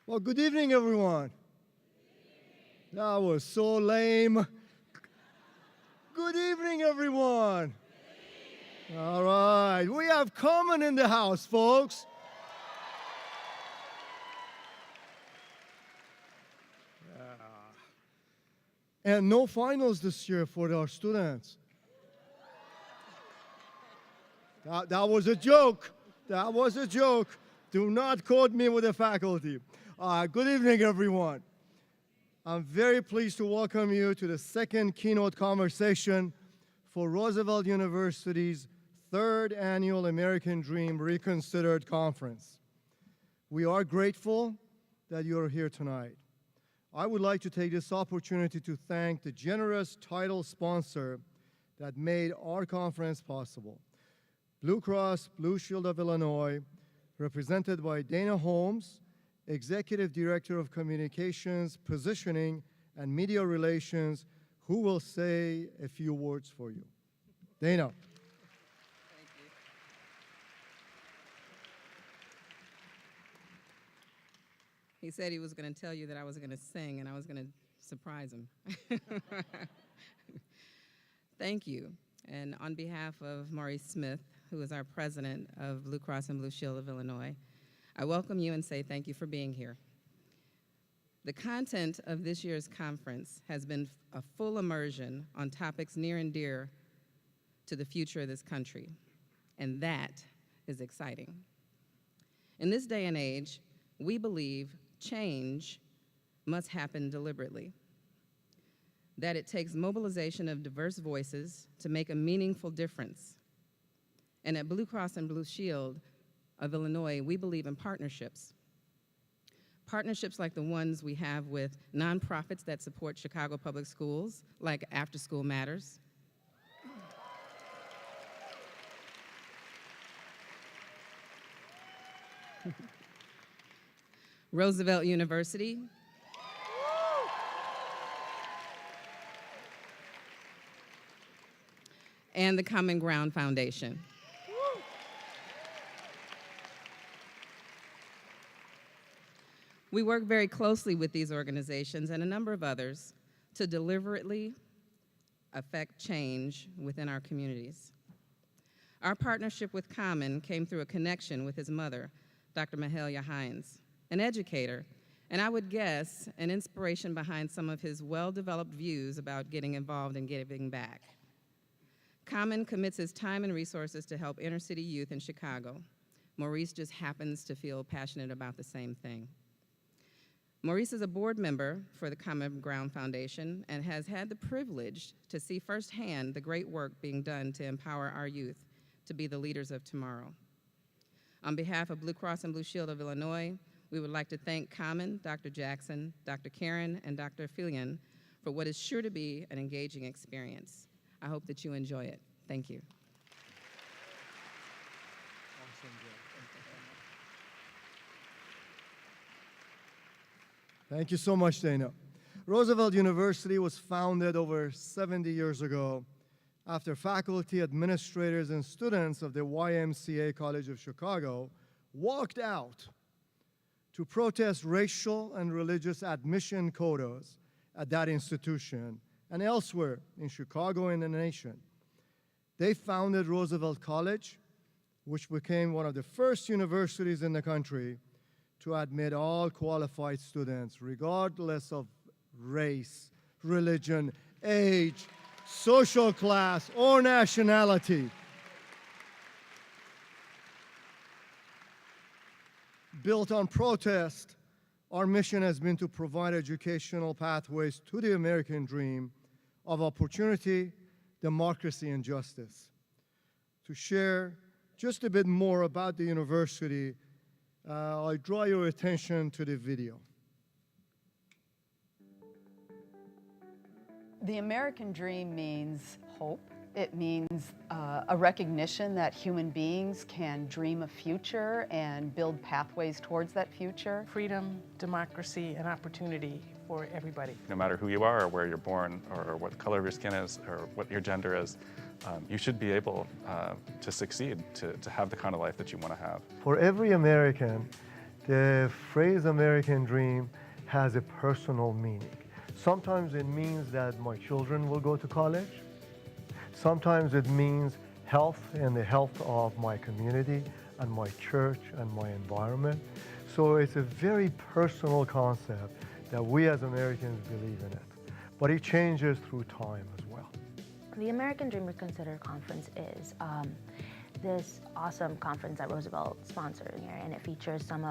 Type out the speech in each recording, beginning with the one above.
Well, good evening, everyone. That was so lame. Good evening, everyone. All right, we have Common in the house, folks. And no finals this year for our students. That was a joke. That was a joke. Do not quote me with the faculty. Good evening, everyone. I'm very pleased to welcome you to the second keynote conversation for Roosevelt University's third annual American Dream Reconsidered Conference. We are grateful that you are here tonight. I would like to take this opportunity to thank the generous title sponsor that made our conference possible. Blue Cross Blue Shield of Illinois, represented by Dana Holmes, Executive Director of Communications, Positioning, and Media Relations, who will say a few words for you. Dana. Thank you. He said he was going to tell you that I was going to sing, and I was going to surprise him. Thank you. And on behalf of Maurice Smith, who is our president of Blue Cross and Blue Shield of Illinois, I welcome you and say thank you for being here. The content of this year's conference has been a full immersion on topics near and dear to the future of this country, and that is exciting. In this day and age, we believe change must happen deliberately, that it takes mobilization of diverse voices to make a meaningful difference. And at Blue Cross and Blue Shield of Illinois, we believe in partnerships. Partnerships like the ones we have with nonprofits that support Chicago public schools, like After School Matters. Roosevelt University. And the Common Ground Foundation. We work very closely with these organizations and a number of others to deliberately affect change within our communities. Our partnership with Common came through a connection with his mother, Dr. Mahalia Hines, an educator, and I would guess an inspiration behind some of his well-developed views about getting involved and giving back. Common commits his time and resources to help inner-city youth in Chicago. Maurice just happens to feel passionate about the same thing. Maurice is a board member for the Common Ground Foundation and has had the privilege to see firsthand the great work being done to empower our youth to be the leaders of tomorrow. On behalf of Blue Cross and Blue Shield of Illinois, we would like to thank Common, Dr. Jackson, Dr. Caron, and Dr. Philion for what is sure to be an engaging experience. I hope that you enjoy it. Thank you. Thank you so much, Dana. Roosevelt University was founded over 70 years ago after faculty, administrators, and students of the YMCA College of Chicago walked out to protest racial and religious admission quotas at that institution and elsewhere in Chicago and the nation. They founded Roosevelt College, which became one of the first universities in the country to admit all qualified students, regardless of race, religion, age, social class, or nationality. Built on protest, our mission has been to provide educational pathways to the American dream of opportunity, democracy, and justice. To share just a bit more about the university, I draw your attention to the video. The American dream means hope. It means a recognition that human beings can dream a future and build pathways towards that future. Freedom, democracy, and opportunity for everybody. No matter who you are or where you're born or what color of your skin is or what your gender is, you should be able to succeed, to have the kind of life that you want to have. For every American, The phrase American Dream has a personal meaning. Sometimes it means that my children will go to college. Sometimes it means health and the health of my community and my church and my environment. So it's a very personal concept that we as Americans believe in it. But it changes through time as well. The American Dream Reconsidered Conference is this awesome conference that Roosevelt sponsored here, and it features some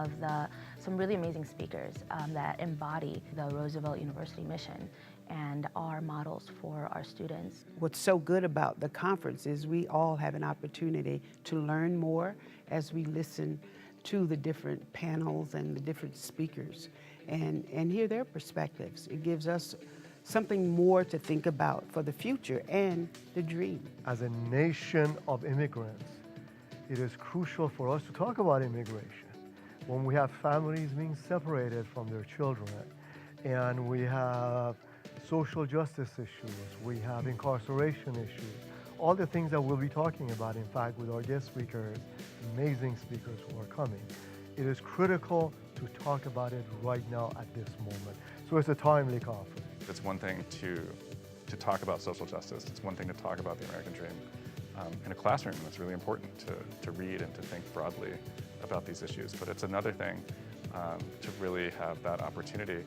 really amazing speakers that embody the Roosevelt University mission and are models for our students. What's so good about the conference is we all have an opportunity to learn more as we listen to the different panels and the different speakers and hear their perspectives. It gives us something more to think about for the future and the dream. As a nation of immigrants, it is crucial for us to talk about immigration. When we have families being separated from their children, and we have social justice issues, we have incarceration issues, all the things that we'll be talking about, in fact, with our guest speakers, amazing speakers who are coming. It is critical to talk about it right now at this moment. So it's a timely conference. It's one thing to talk about social justice. It's one thing to talk about the American dream in a classroom. It's really important to read and to think broadly about these issues. But it's another thing to really have that opportunity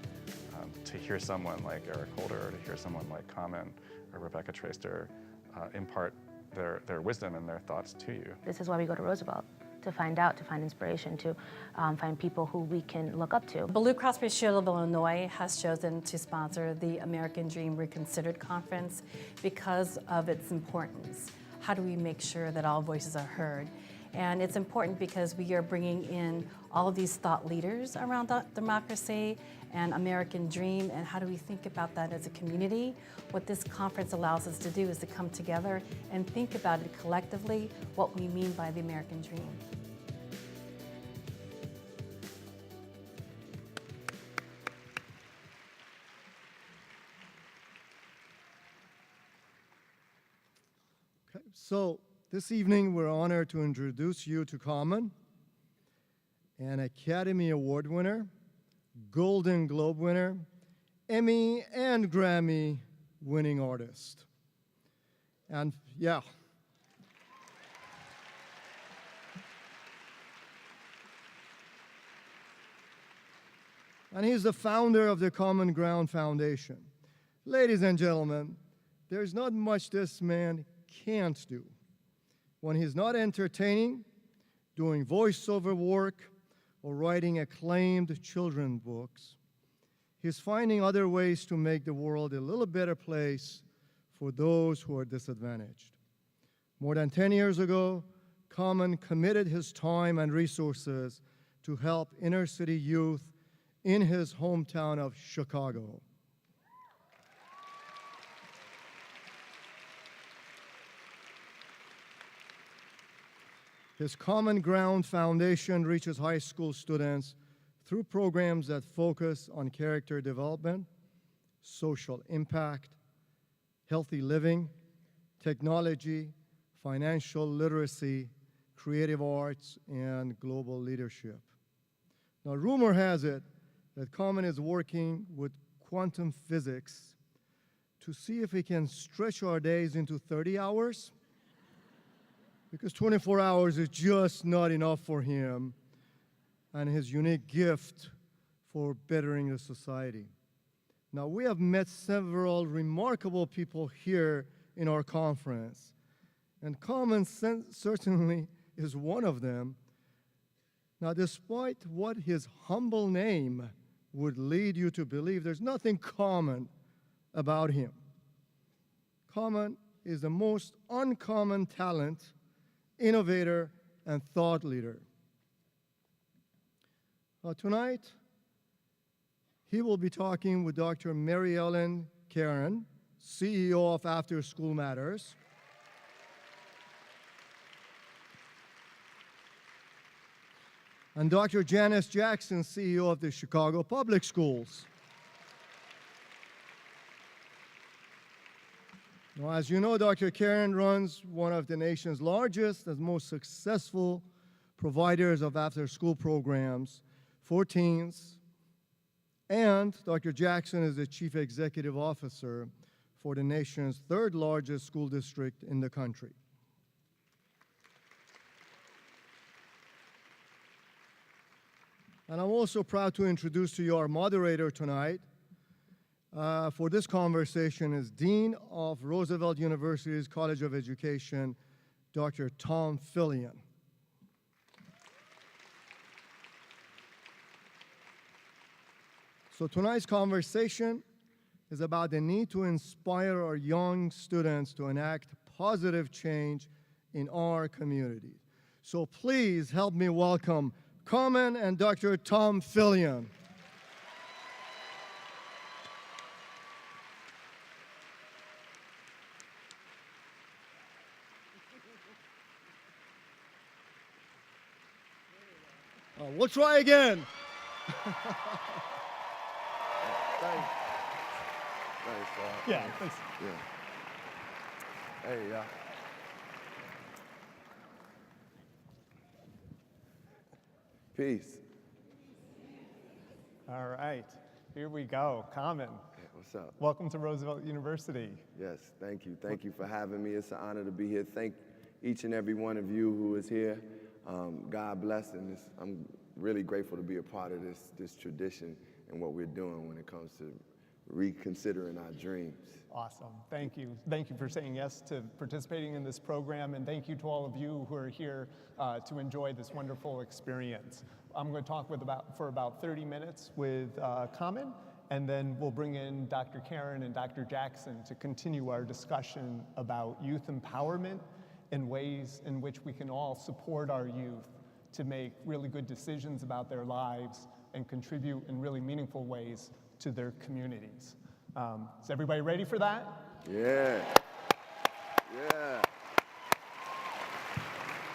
to hear someone like Eric Holder, or to hear someone like Caron or Rebecca Traister impart their wisdom and their thoughts to you. This is why we go to Roosevelt, to find out, to find inspiration, to find people who we can look up to. Blue Cross Blue Shield of Illinois has chosen to sponsor the American Dream Reconsidered Conference because of its importance. How do we make sure that all voices are heard? And it's important because we are bringing in all of these thought leaders around democracy and American dream, and how do we think about that as a community? What this conference allows us to do is to come together and think about it collectively, what we mean by the American dream. Okay, so this evening we're honored to introduce you to Caron, an Academy Award winner, Golden Globe winner, Emmy and Grammy-winning artist. And yeah. And he's the founder of the Common Ground Foundation. Ladies and gentlemen, there's not much this man can't do. When he's not entertaining, doing voiceover work, or writing acclaimed children's books, he's finding other ways to make the world a little better place for those who are disadvantaged. More than 10 years ago, Caron committed his time and resources to help inner city youth in his hometown of Chicago. His Common Ground Foundation reaches high school students through programs that focus on character development, social impact, healthy living, technology, financial literacy, creative arts, and global leadership. Now, rumor has it that Caron is working with quantum physics to see if he can stretch our days into 30 hours. Because 24 hours is just not enough for him and his unique gift for bettering the society. Now, we have met several remarkable people here in our conference, and Caron certainly is one of them. Now, despite what his humble name would lead you to believe, there's nothing common about him. Caron is the most uncommon talent, innovator, and thought leader. Tonight, he will be talking with Dr. Mary Ellen Caron, CEO of After School Matters, and Dr. Janice Jackson, CEO of the Chicago Public Schools. Now, as you know, Dr. Caron runs one of the nation's largest and most successful providers of after-school programs for teens, and Dr. Jackson is the Chief Executive Officer for the nation's third largest school district in the country. And I'm also proud to introduce to you our moderator tonight for this conversation is Dean of Roosevelt University's College of Education, Dr. Tom Philion. So tonight's conversation is about the need to inspire our young students to enact positive change in our community. So please help me welcome Carmen and Dr. Tom Philion. We'll try again. Thanks. Yeah, thanks. Yeah. Hey, y'all. Peace. All right, here we go. Carmen, Hey, what's up? welcome to Roosevelt University. Yes, thank you. Thank you for having me. It's an honor to be here. Thank each and every one of you who is here. God bless, and I'm really grateful to be a part of this tradition and what we're doing when it comes to reconsidering our dreams. Awesome, thank you. Thank you for saying yes to participating in this program, and thank you to all of you who are here to enjoy this wonderful experience. I'm going to talk for about 30 minutes with Carmen, and then we'll bring in Dr. Caron and Dr. Jackson to continue our discussion about youth empowerment and ways in which we can all support our youth to make really good decisions about their lives and contribute in really meaningful ways to their communities. Is everybody ready for that? Yeah. Yeah.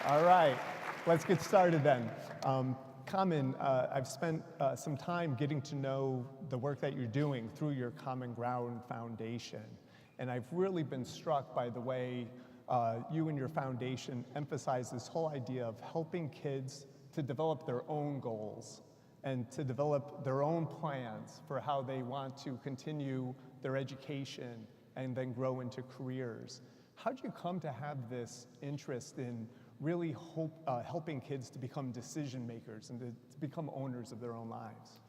All right, let's get started then. Carmen, I've spent some time getting to know the work that you're doing through your Common Ground Foundation, and I've really been struck by the way you and your foundation emphasize this whole idea of helping kids to develop their own goals and to develop their own plans for how they want to continue their education and then grow into careers. How did you come to have this interest in really helping kids to become decision makers and to become owners of their own lives?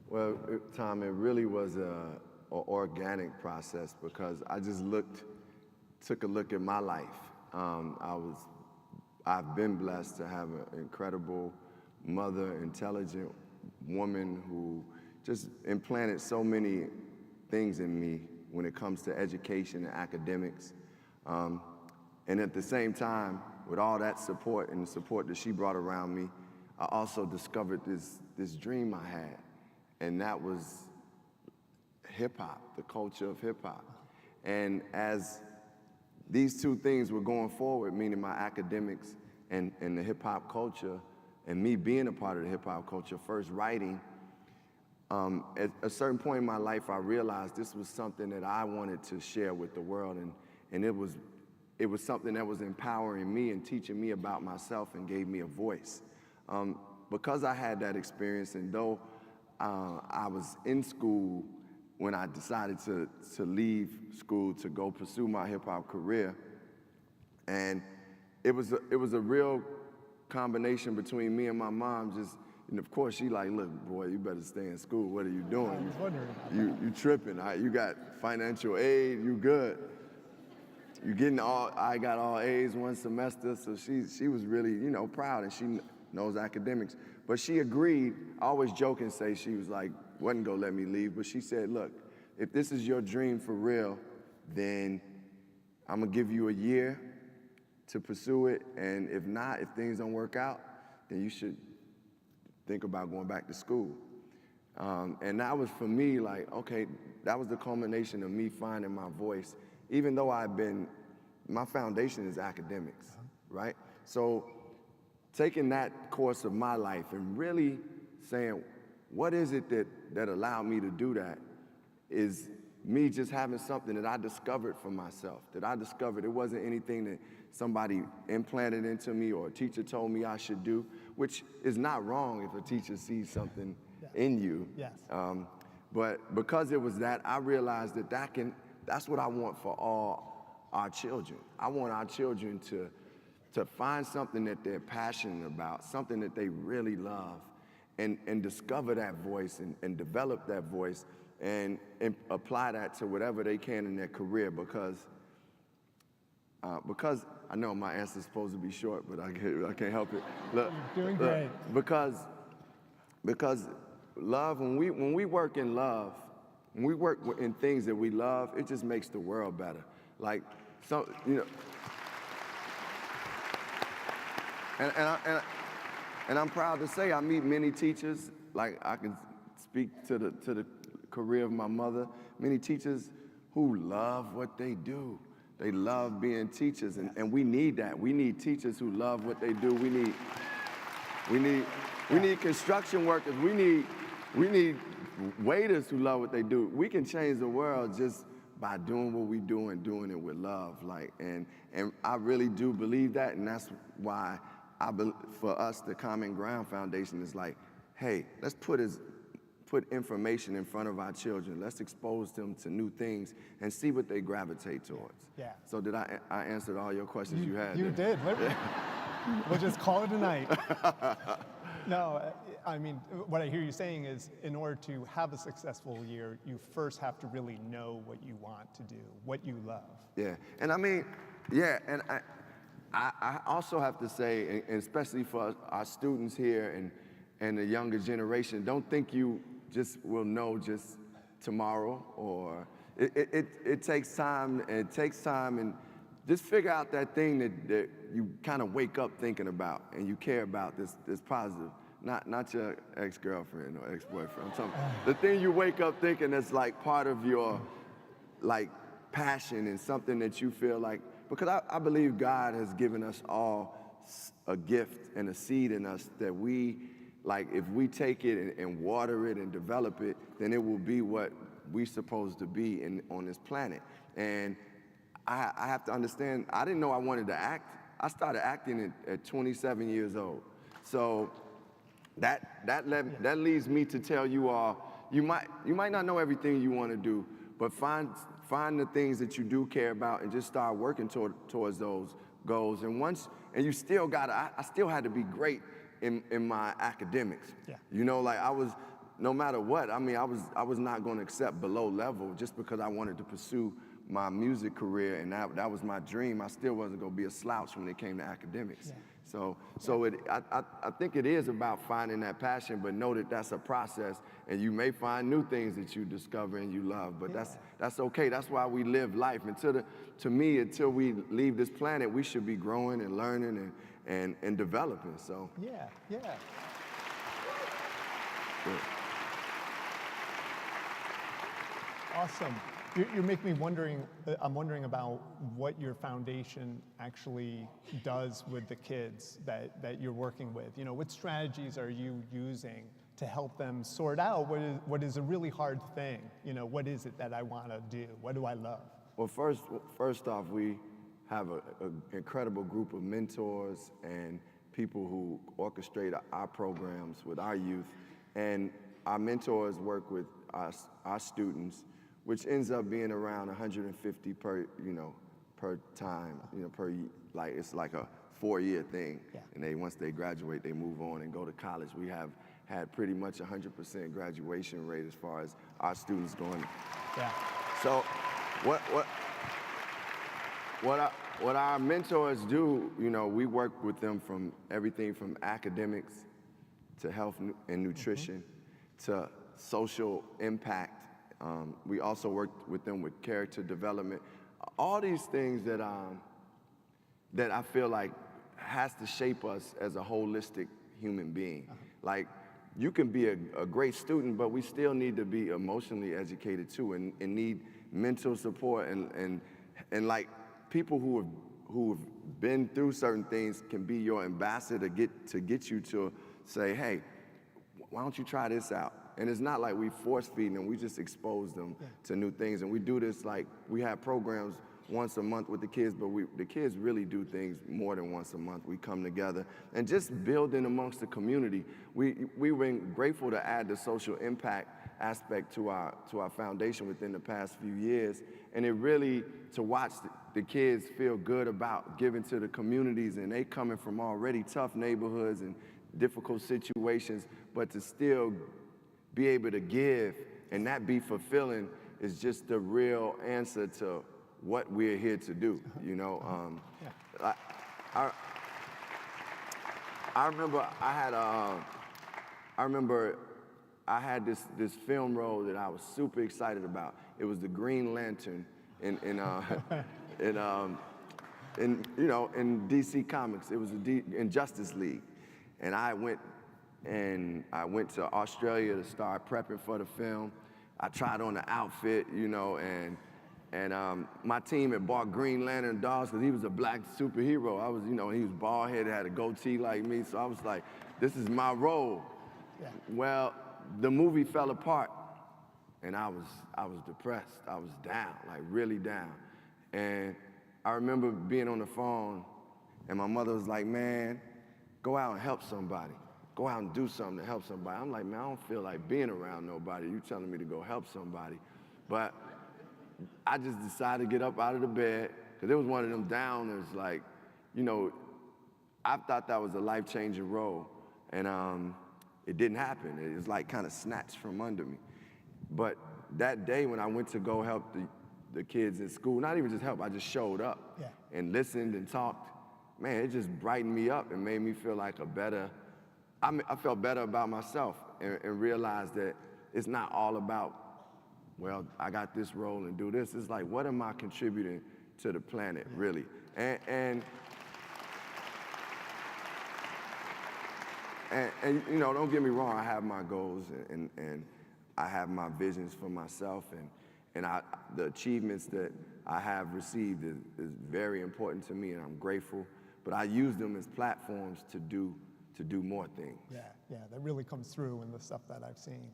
Well, Tom, it really was an organic process because I just took a look at my life. I've been blessed to have an incredible mother, intelligent woman who just implanted so many things in me when it comes to education and academics. And at the same time, with all that support and the support that she brought around me, I also discovered this dream I had, and that was hip-hop, the culture of hip-hop. And as these two things were going forward, meaning my academics and the hip-hop culture, and me being a part of the hip-hop culture, first writing, at a certain point in my life, I realized this was something that I wanted to share with the world, and it was something that was empowering me and teaching me about myself and gave me a voice. Because I had that experience, and though I was in school when I decided to leave school to go pursue my hip-hop career, and it was a real combination between me and my mom. And of course, she like, look, boy, you better stay in school. What are you doing? I was wondering about You tripping. You got financial aid. You good. I got all A's one semester, so she was really, proud, and she knows academics. But she agreed. I always joke and say she was like, wasn't gonna let me leave, but she said, look, if this is your dream for real, then I'm gonna give you a year to pursue it, and if not, if things don't work out, then you should think about going back to school. And that was for me, like, okay, that was the culmination of me finding my voice, even though my foundation is academics, right? So taking that course of my life and really saying, what is it that allowed me to do that is me just having something that I discovered for myself, that I discovered. It wasn't anything that somebody implanted into me or a teacher told me I should do. which is not wrong if a teacher sees something in you. Yes. But because it was that, I realized that that's what I want for all our children. I want our children to find something that they're passionate about, something that they really love, and discover that voice and develop that voice and apply that to whatever they can in their career, because I know my answer's supposed to be short, but I can't help it. Look, You're doing great. Because love, when we work in love, when we work in things that we love, it just makes the world better. Like, so, you know, and I'm proud to say I meet many teachers. Like, I can speak to the career of my mother. Many teachers who love what they do. They love being teachers, and we need that. We need teachers who love what they do. We need construction workers. We need waiters who love what they do. We can change the world just by doing what we do and doing it with love. Like, and I really do believe that, and that's why for us, the Common Ground Foundation is like, hey, let's put information in front of our children. Let's expose them to new things and see what they gravitate towards. Yeah. So did I answered all your questions you had? You did. We'll just call it a night. No, I mean, what I hear you saying is, in order to have a successful year, you first have to really know what you want to do, what you love. Yeah, and I mean, yeah, and I also have to say, and especially for our students here and the younger generation, don't think you just will know just tomorrow, or it takes time, and it takes time, and just figure out that thing that you kind of wake up thinking about and you care about, this positive, not your ex-girlfriend or ex-boyfriend. I'm talking the thing you wake up thinking that's like part of your like passion and something that you feel like, because I believe God has given us all a gift and a seed in us that we, like, if we take it and water it and develop it, then it will be what we're supposed to be on this planet. And I have to understand, I didn't know I wanted to act. I started acting at 27 years old. So that leads me to tell you all, you might not know everything you want to do, but find the things that you do care about and just start working towards those goals. And you still I still had to be great in my academics. Yeah. You know, like no matter what, I mean, I was not going to accept below level just because I wanted to pursue my music career, and that was my dream. I still wasn't going to be a slouch when it came to academics. Yeah. So I think it is about finding that passion, but know that that's a process, and you may find new things that you discover and you love, but that's okay. That's why we live life. To me, until we leave this planet, we should be growing and learning and developing. So yeah. Awesome. You're making me wondering, I'm wondering about what your foundation actually does with the kids that you're working with. You know, what strategies are you using to help them sort out what is a really hard thing? You know, what is it that I want to do? What do I love? Well, first off, we have an incredible group of mentors and people who orchestrate our programs with our youth. And our mentors work with our students, which ends up being around 150 per time, like it's like a 4-year thing. Yeah. And once they graduate, they move on and go to college. We have had pretty much 100% graduation rate as far as our students going. Yeah. So what our mentors do, you know, we work with them from everything from academics to health and nutrition to social impact. We also work with them with character development. All these things that I feel like has to shape us as a holistic human being. Like, you can be a great student, but we still need to be emotionally educated too, and need mental support and like people who have been through certain things can be your ambassador to get you to say, hey, why don't you try this out? And it's not like we force feed them, we just expose them to new things. And we do this, like, we have programs once a month with the kids, but the kids really do things more than once a month. We come together and just building amongst the community. We've been grateful to add the social impact aspect to our foundation within the past few years, and it really, to watch the kids feel good about giving to the communities, and they coming from already tough neighborhoods and difficult situations, but to still be able to give and that be fulfilling is just the real answer to what we're here to do, you know. I remember I had this film role that I was super excited about. It was the Green Lantern in DC Comics. It was in Justice League, and I went to Australia to start prepping for the film. I tried on the outfit, you know, and my team had bought Green Lantern dolls because he was a black superhero. He was bald-headed, had a goatee like me, so I was like, this is my role. Yeah. Well, the movie fell apart, and I was depressed. I was down, like really down. And I remember being on the phone, and my mother was like, man, go out and help somebody. Go out and do something to help somebody. I'm like, man, I don't feel like being around nobody. You telling me to go help somebody. But I just decided to get up out of the bed, because it was one of them downers, like, you know, I thought that was a life-changing role, and it didn't happen. It was like kind of snatched from under me. But that day when I went to go help the kids in school, not even just help, I just showed up and listened and talked. Man, it just brightened me up and made me feel like I felt better about myself and realized that it's not all about, well, I got this role and do this. It's like, what am I contributing to the planet, really? And you know, don't get me wrong, I have my goals and I have my visions for myself, and the achievements that I have received is very important to me, and I'm grateful, but I use them as platforms to do more things. Yeah, that really comes through in the stuff that I've seen.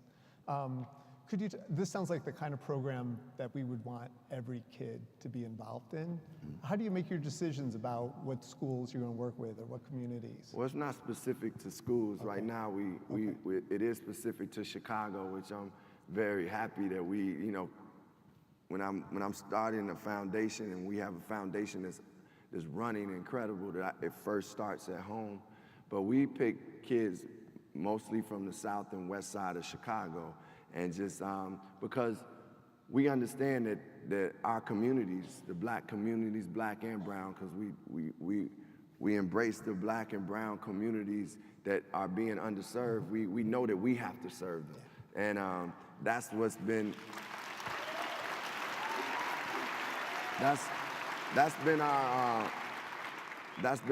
This sounds like the kind of program that we would want every kid to be involved in. Mm-hmm. How do you make your decisions about what schools you're going to work with or what communities? Well, it's not specific to schools. Okay. Right now, it is specific to Chicago, which I'm very happy that we, you know, when I'm starting a foundation and we have a foundation that's running incredible, it first starts at home. But we pick kids mostly from the south and west side of Chicago, and just because we understand that our communities, the black communities, black and brown, because we embrace the black and brown communities that are being underserved. We know that we have to serve them, and that's what's been that's been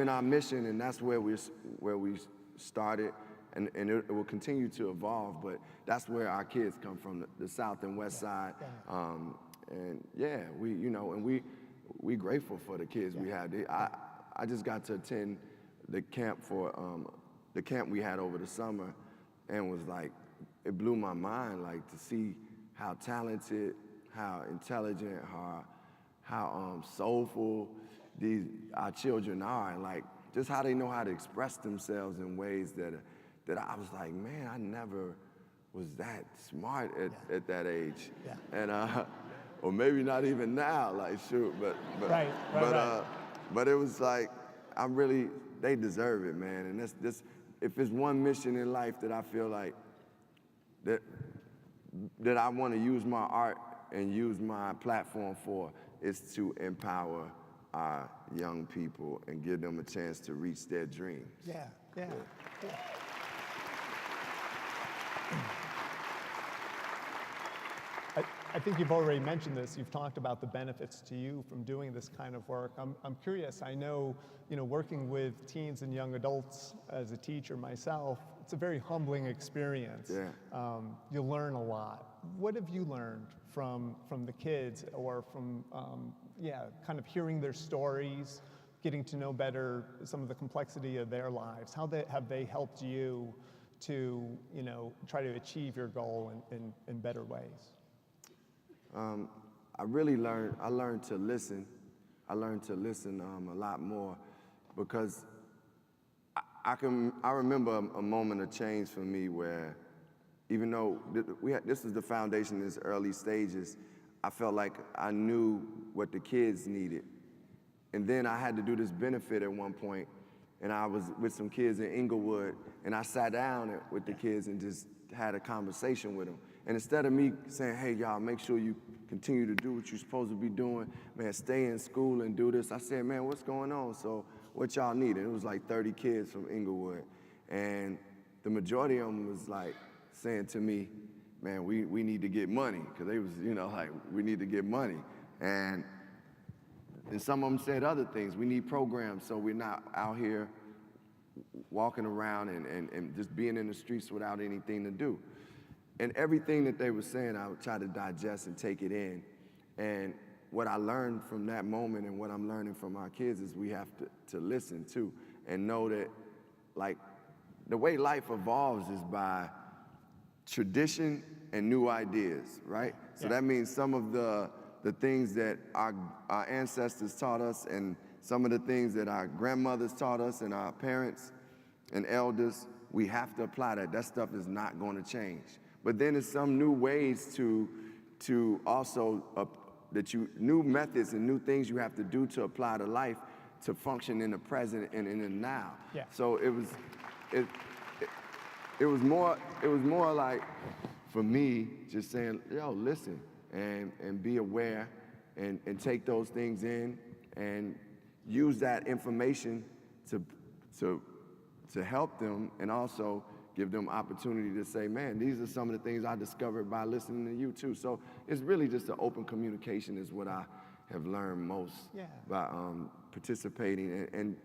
our mission, and that's where we started. And it will continue to evolve, but that's where our kids come from, the south and west side. And yeah, we grateful for the kids we had. I just got to attend the camp the camp we had over the summer, and was like, it blew my mind, like, to see how talented, how intelligent, how soulful our children are, and like just how they know how to express themselves in ways that I was like, man, I never was that smart at that age. Yeah. And or maybe not even now, like, shoot, but it was like, they deserve it, man. And this if it's one mission in life that I feel like that I want to use my art and use my platform for, is to empower our young people and give them a chance to reach their dreams. Yeah. I think you've already mentioned this. You've talked about the benefits to you from doing this kind of work. I'm curious. I know, working with teens and young adults as a teacher myself, it's a very humbling experience. Yeah. You learn a lot. What have you learned from the kids, or from kind of hearing their stories, getting to know better some of the complexity of their lives? How have they helped you to try to achieve your goal in better ways? I learned to listen I learned to listen a lot more because I remember a moment of change for me where even though this is the foundation in its early stages, I felt like I knew what the kids needed. And then I had to do this benefit at one point, and I was with some kids in Inglewood, and I sat down with the kids and just had a conversation with them. And instead of me saying, hey, y'all, make sure you continue to do what you're supposed to be doing, man, stay in school and do this, I said, man, what's going on? So what y'all need? And it was like 30 kids from Inglewood. And the majority of them was like saying to me, man, we need to get money, because they was, like, we need to get money. And some of them said other things. We need programs so we're not out here walking around and just being in the streets without anything to do. And everything that they were saying, I would try to digest and take it in. And what I learned from that moment and what I'm learning from our kids is we have to listen too, and know that, like, the way life evolves is by tradition and new ideas, right? So that means some of the things that our ancestors taught us, and some of the things that our grandmothers taught us, and our parents and elders, we have to apply that. That stuff is not going to change. But then there's some new ways to also, new methods and new things you have to do to apply to life to function in the present and in the now. Yeah. So it was more like, for me, just saying, yo, listen, and be aware, and take those things in, and use that information to help them, and also give them opportunity to say, man, these are some of the things I discovered by listening to you too. So it's really just an open communication is what I have learned most by participating, and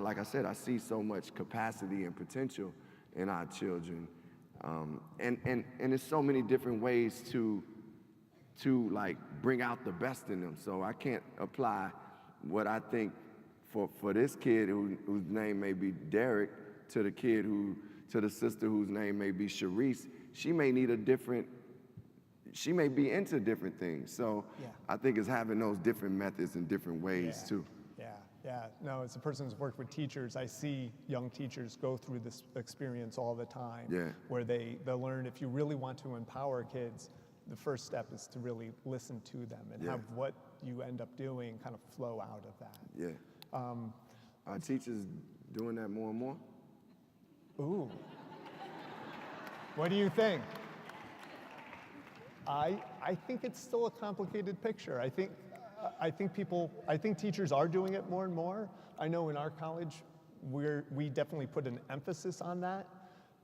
like I said, I see so much capacity and potential in our children, and there's so many different ways to like bring out the best in them. So I can't apply what I think for this kid whose name may be Derek to the sister whose name may be Sharice. She may be into different things. So I think it's having those different methods and different ways too. Yeah, no, as a person who's worked with teachers, I see young teachers go through this experience all the time, where they'll learn, if you really want to empower kids, the first step is to really listen to them and have what you end up doing kind of flow out of that. Yeah. Are teachers doing that more and more? Ooh. What do you think? I think it's still a complicated picture. I think teachers are doing it more and more. I know in our college, we definitely put an emphasis on that,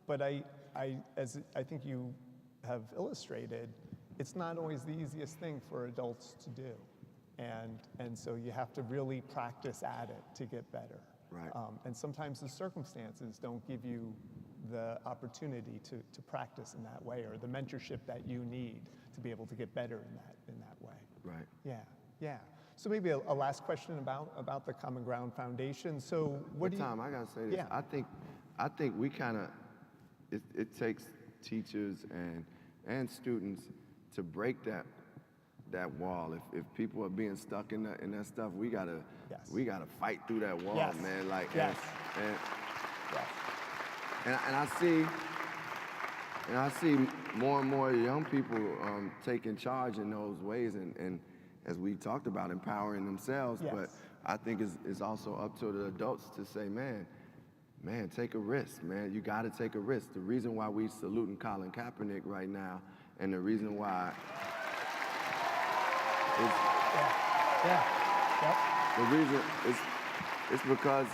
but as I think you have illustrated, it's not always the easiest thing for adults to do. And so you have to really practice at it to get better. Right. And sometimes the circumstances don't give you the opportunity to practice in that way, or the mentorship that you need to be able to get better in that way. Right. Yeah. So maybe a last question about the Common Ground Foundation. So Tom, I gotta say this. Yeah. I think we kind of, it takes teachers and students to break that wall. If people are being stuck in that stuff, we gotta fight through that wall, man. Like, and I see more and more young people taking charge in those ways, and as we talked about, empowering themselves. But I think it's also up to the adults to say, man, take a risk, man. You got to take a risk. The reason why we saluting Colin Kaepernick right now, and the reason why the reason it's because,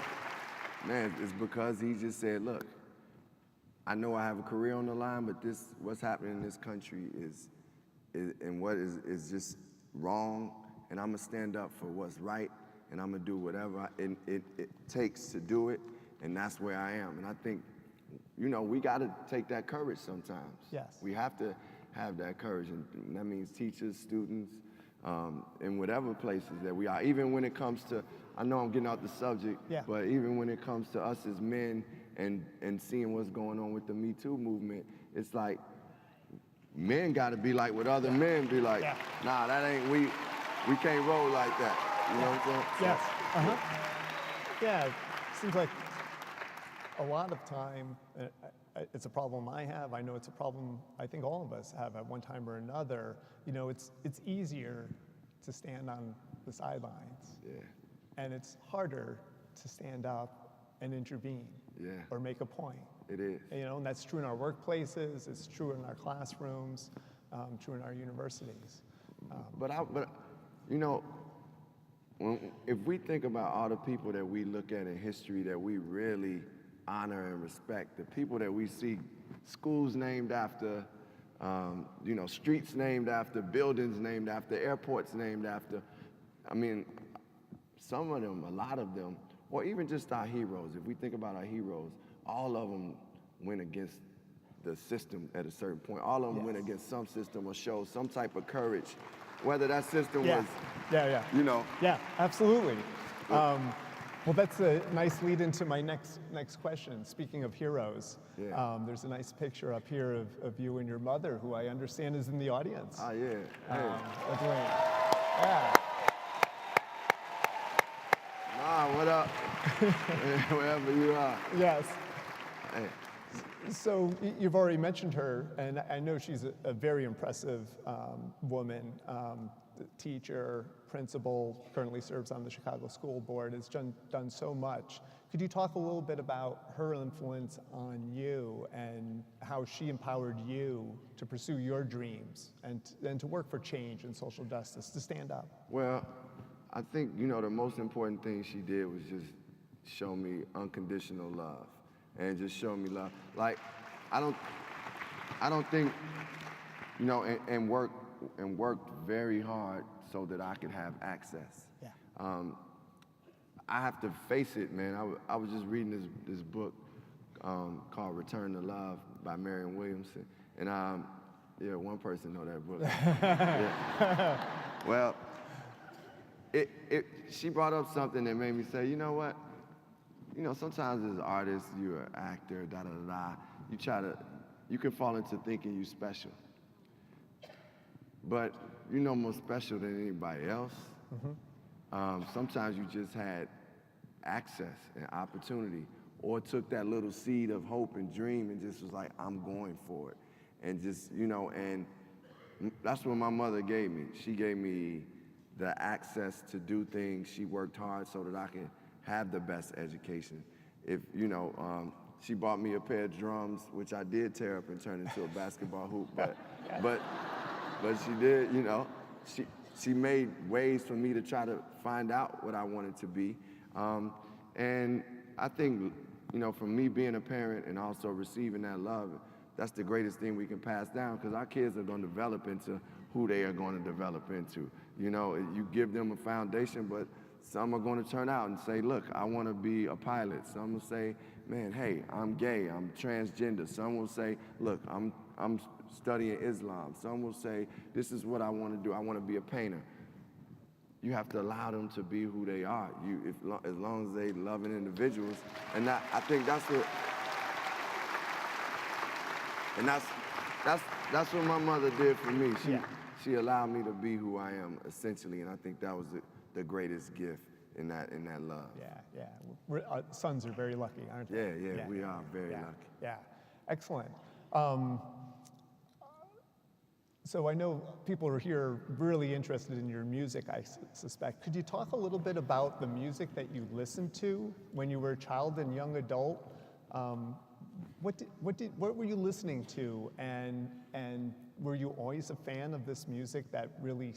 man, it's because he just said, look, I know I have a career on the line, but what's happening in this country is is just wrong, and I'm gonna stand up for what's right, and I'm gonna do whatever it takes to do it, and that's where I am. And I think, we gotta take that courage sometimes. Yes. We have to have that courage, and that means teachers, students, in whatever places that we are. Even when it comes to, I know I'm getting out the subject, but even when it comes to us as men and seeing what's going on with the Me Too movement, it's like, men gotta be like what other men be like, nah, that ain't, we can't roll like that. You know what I'm saying? Yes. Yeah, it seems like a lot of time, it's a problem I have. I know it's a problem I think all of us have at one time or another. You know, it's easier to stand on the sidelines. Yeah. And it's harder to stand up and intervene. Yeah. Or make a point. It is. You know, and that's true in our workplaces, it's true in our classrooms, true in our universities. But you know, if we think about all the people that we look at in history that we really honor and respect, the people that we see schools named after, you know, streets named after, buildings named after, airports named after, I mean, some of them, a lot of them, or even just our heroes, if we think about our heroes, all of them went against the system at a certain point. All of them went against some system or showed some type of courage, whether that system was, you know. Yeah, absolutely. Well, that's a nice lead into my next question. Speaking of heroes, there's a nice picture up here of you and your mother, who I understand is in the audience. Oh, yeah. Hey. That's right. Yeah. Ma, what up? Wherever you are. Yes. Hey. So you've already mentioned her, and I know she's a very impressive woman, teacher, principal, currently serves on the Chicago School Board, has done so much. Could you talk a little bit about her influence on you and how she empowered you to pursue your dreams and to work for change and social justice, to stand up? Well, I think, you know, the most important thing she did was just show me unconditional love and just show me love. Like, I don't think, you know, and worked very hard so that I could have access. Yeah. I have to face it, man. I was just reading this book called Return to Love by Marion Williamson. And yeah, one person know that book. Yeah. Well, she brought up something that made me say, you know what? You know, sometimes as an artist, you're an actor, you can fall into thinking you're special. But you're no more special than anybody else. Mm-hmm. Sometimes you just had access and opportunity, or took that little seed of hope and dream and just was like, I'm going for it. And just, you know, and that's what my mother gave me. She gave me the access to do things. She worked hard so that I can have the best education. If, you know, she bought me a pair of drums, which I did tear up and turn into a basketball hoop, but she did, you know, she made ways for me to try to find out what I wanted to be. And I think, you know, from me being a parent and also receiving that love, that's the greatest thing we can pass down, because our kids are going to develop into who they are going to develop into. You know, you give them a foundation, but some are going to turn out and say, look, I want to be a pilot. Some will say, man, hey, I'm gay, I'm transgender. Some will say, look, I'm studying Islam. Some will say, this is what I want to do. I want to be a painter. You have to allow them to be who they are. As long as they loving individuals, and I think that's what. And that's what my mother did for me. She allowed me to be who I am, essentially, and I think that was the greatest gift in that love. Yeah. Our sons are very lucky, aren't they? Yeah, we are very lucky. Yeah, excellent. So I know people are here really interested in your music, I suspect. Could you talk a little bit about the music that you listened to when you were a child and young adult? What were you listening to, and were you always a fan of this music that really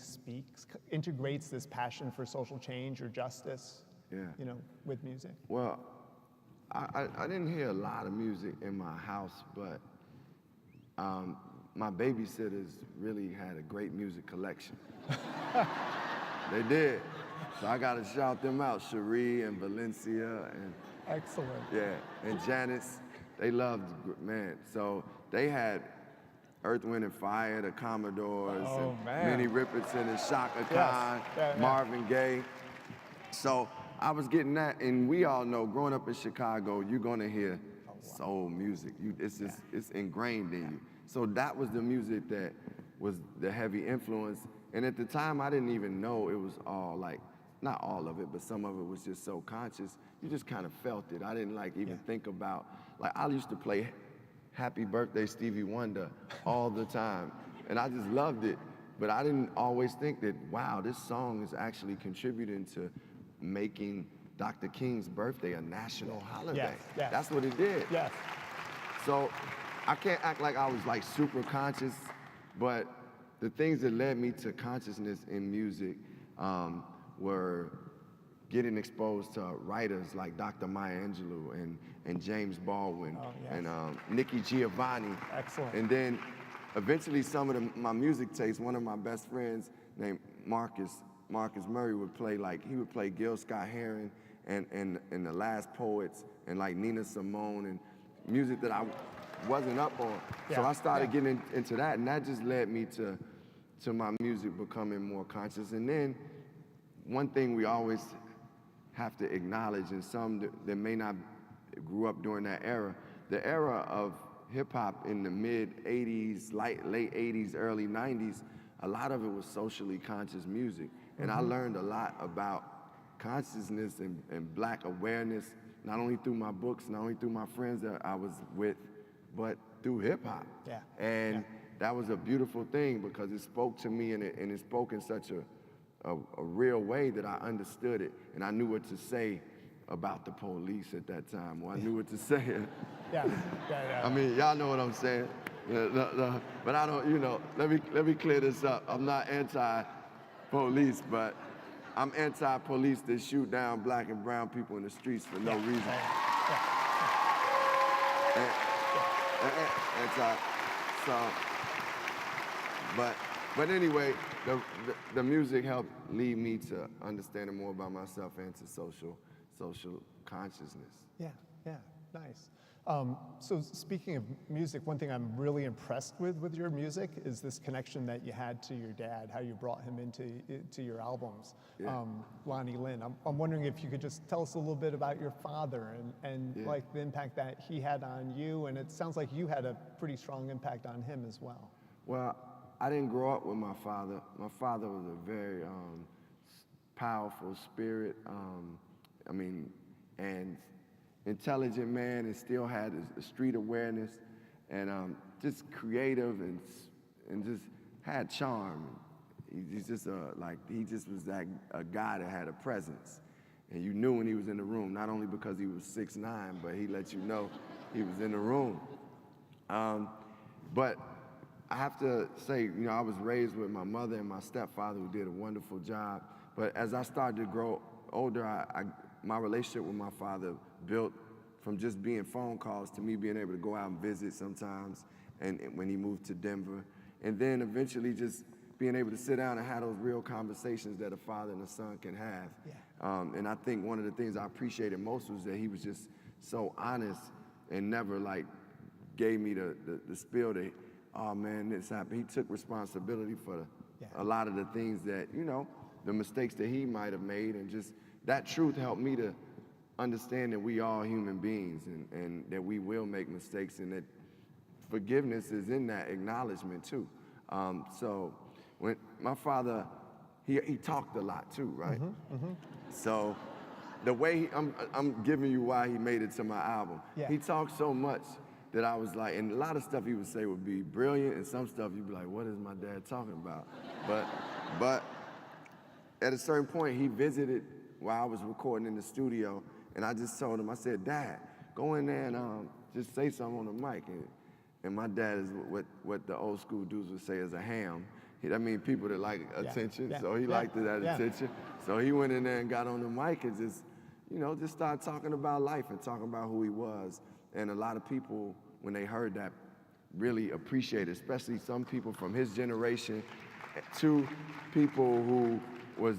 integrates this passion for social change or justice, you know, with music? Well, I didn't hear a lot of music in my house, but my babysitters really had a great music collection. They did. So I got to shout them out, Cherie and Valencia and excellent. Yeah, and Janice. They loved, man. So they had Earth, Wind and Fire, the Commodores, and Minnie Riperton and Shaka Khan, Marvin Gaye. So I was getting that, and we all know, growing up in Chicago, you're gonna hear soul music. It's ingrained in you. So that was the music that was the heavy influence. And at the time, I didn't even know it was all like not all of it, but some of it was just so conscious, you just kind of felt it. I didn't like even think about, like I used to play Happy Birthday Stevie Wonder all the time, and I just loved it, but I didn't always think that, wow, this song is actually contributing to making Dr. King's birthday a national holiday. Yes. That's what it did. Yes. So I can't act like I was like super conscious, but the things that led me to consciousness in music were getting exposed to writers like Dr. Maya Angelou and James Baldwin and Nikki Giovanni. Excellent. And then eventually some of my music tastes, one of my best friends named Marcus Murray would play Gil Scott-Heron and the Last Poets and like Nina Simone and music that I wasn't up on. So I started getting into that, and that just led me to my music becoming more conscious. And then one thing we always have to acknowledge, and some that may not grew up during that era, the era of hip hop in the mid 80s, late 80s, early 90s, a lot of it was socially conscious music. And I learned a lot about consciousness and black awareness, not only through my books, not only through my friends that I was with, but through hip hop. And that was a beautiful thing because it spoke to me, and it spoke in such a real way that I understood it, and I knew what to say about the police at that time, or I knew what to say. I mean, y'all know what I'm saying. But I don't, let me clear this up. I'm not anti-police, but I'm anti-police that shoot down black and brown people in the streets for no reason. But anyway, the music helped lead me to understanding more about myself and to social consciousness. Yeah, nice. So speaking of music, one thing I'm really impressed with your music is this connection that you had to your dad, how you brought him into your albums. Lonnie Lynn, I'm wondering if you could just tell us a little bit about your father and like the impact that he had on you, and it sounds like you had a pretty strong impact on him as well. Well, I didn't grow up with my father. My father was a very powerful spirit, and intelligent man, and still had a street awareness, and just creative and just had charm. He's just he just was a guy that had a presence, and you knew when he was in the room, not only because he was 6'9", but he let you know he was in the room. But I have to say, I was raised with my mother and my stepfather who did a wonderful job. But as I started to grow older, my relationship with my father built from just being phone calls to me being able to go out and visit sometimes, and when he moved to Denver. And then eventually just being able to sit down and have those real conversations that a father and a son can have. And I think one of the things I appreciated most was that he was just so honest and never gave me the spiel that, oh man, this happened. He took responsibility for a lot of the things that, the mistakes that he might have made, and just that truth helped me to understand that we are human beings and that we will make mistakes, and that forgiveness is in that acknowledgement too. So when my father, he talked a lot too, right? So the way I'm giving you why he made it to my album. He talked so much that I was like, and a lot of stuff he would say would be brilliant, and some stuff you'd be like, what is my dad talking about? But at a certain point, he visited while I was recording in the studio, and I just told him, I said, Dad, go in there and just say something on the mic. And my dad is what the old school dudes would say is a ham. That means people that like attention, so he liked that attention. So he went in there and got on the mic and just, just started talking about life and talking about who he was. And a lot of people, when they heard that, really appreciated it, especially some people from his generation to people who was,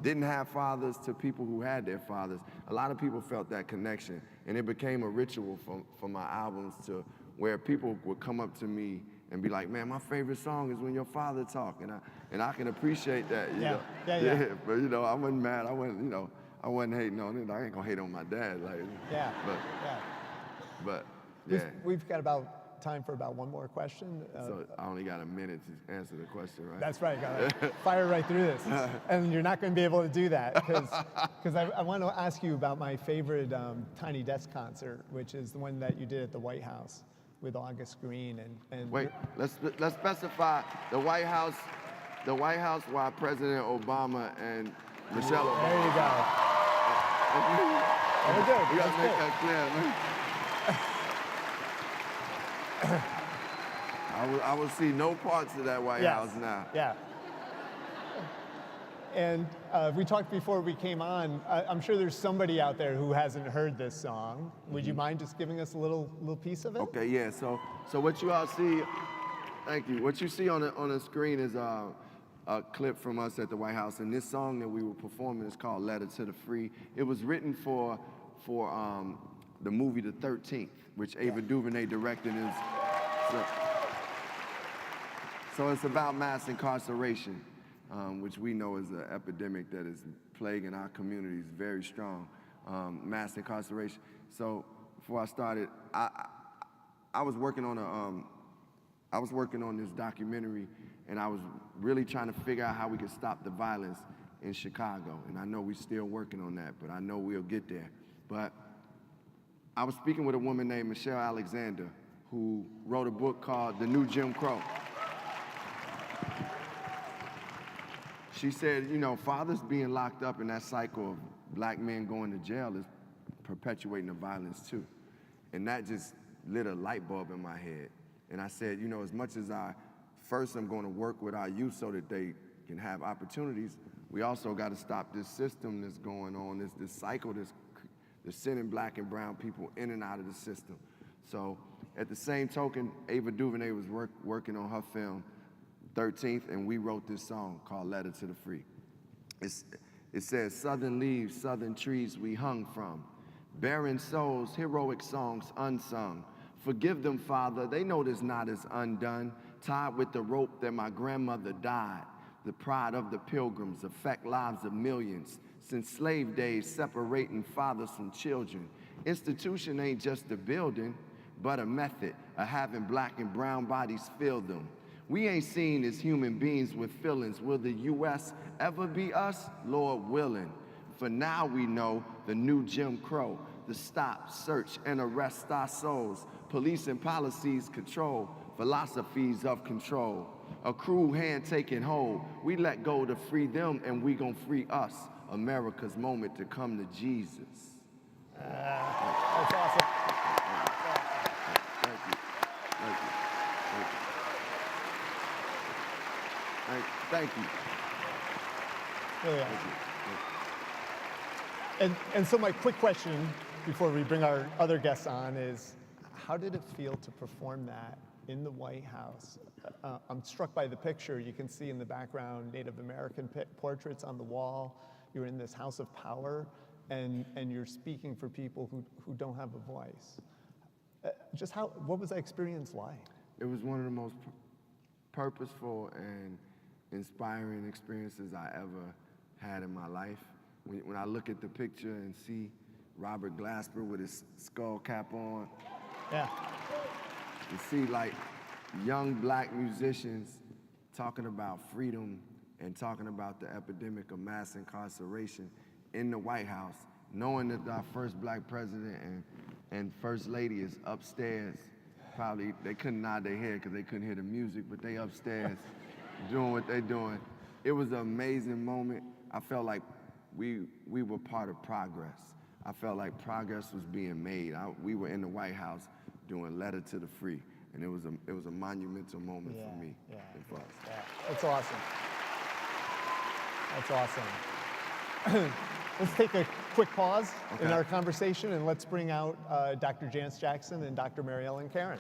didn't have fathers to people who had their fathers. A lot of people felt that connection, and it became a ritual for my albums to where people would come up to me and be like, man, my favorite song is when your father talk, and I can appreciate that, But I wasn't mad, I wasn't hating on it. I ain't gonna hate on my dad, But We've got about time for about one more question. So I only got a minute to answer the question, right? That's right, gotta fire right through this. And you're not gonna be able to do that, because I want to ask you about my favorite Tiny Desk concert, which is the one that you did at the White House with August Green. And Wait, let's specify the White House while President Obama and Michelle Obama. There you go. Very good. We gotta That's make good. that clear, man. I will see no parts of that White House now. Yeah. And we talked before we came on. I'm sure there's somebody out there who hasn't heard this song. Would you mind just giving us a little piece of it? Okay, yeah. So what you all see, thank you. What you see on the screen is a clip from us at the White House, and this song that we were performing is called "Letter to the Free." It was written for the movie The 13th, which Ava DuVernay directed. So it's about mass incarceration, which we know is an epidemic that is plaguing our communities very strong. Mass incarceration. So before I started, I was working on this documentary, and I was really trying to figure out how we could stop the violence in Chicago. And I know we're still working on that, but I know we'll get there. But I was speaking with a woman named Michelle Alexander, who wrote a book called The New Jim Crow. She said, you know, fathers being locked up in that cycle of black men going to jail is perpetuating the violence too. And that just lit a light bulb in my head. And I said, you know, as much as I'm going to work with our youth so that they can have opportunities, we also got to stop this system that's going on, this cycle that's sending black and brown people in and out of the system. So at the same token, Ava DuVernay was working on her film, 13th, and we wrote this song called Letter to the Free. It says, southern leaves, southern trees we hung from, barren souls, heroic songs unsung. Forgive them, Father, they know this knot is undone, tied with the rope that my grandmother died. The pride of the pilgrims affect lives of millions, since slave days separating fathers from children. Institution ain't just a building, but a method of having black and brown bodies fill them. We ain't seen as human beings with feelings. Will the U.S. ever be us? Lord willing. For now we know the new Jim Crow, the stop, search, and arrest our souls. Police and policies control, philosophies of control. A cruel hand taking hold. We let go to free them, and we gon' free us. America's moment to come to Jesus. That's awesome. Thank you. Thank you. Thank you. Really awesome. And so my quick question before we bring our other guests on is, how did it feel to perform that in the White House? I'm struck by the picture. You can see in the background Native American portraits on the wall. You're in this house of power, and you're speaking for people who don't have a voice. What was that experience like? It was one of the most purposeful and inspiring experiences I ever had in my life. When I look at the picture and see Robert Glasper with his skull cap on, yeah, and see like young black musicians talking about freedom and talking about the epidemic of mass incarceration in the White House, knowing that our first black president and first lady is upstairs. Probably they couldn't nod their head because they couldn't hear the music, but they upstairs doing what they're doing. It was an amazing moment. I felt like we were part of progress. I felt like progress was being made. We were in the White House doing Letter to the Free, and it was a monumental moment for me. Yeah, and for us. yeah. That's awesome. That's awesome. Let's take a quick pause in our conversation, and let's bring out Dr. Janice Jackson and Dr. Mary Ellen Caron.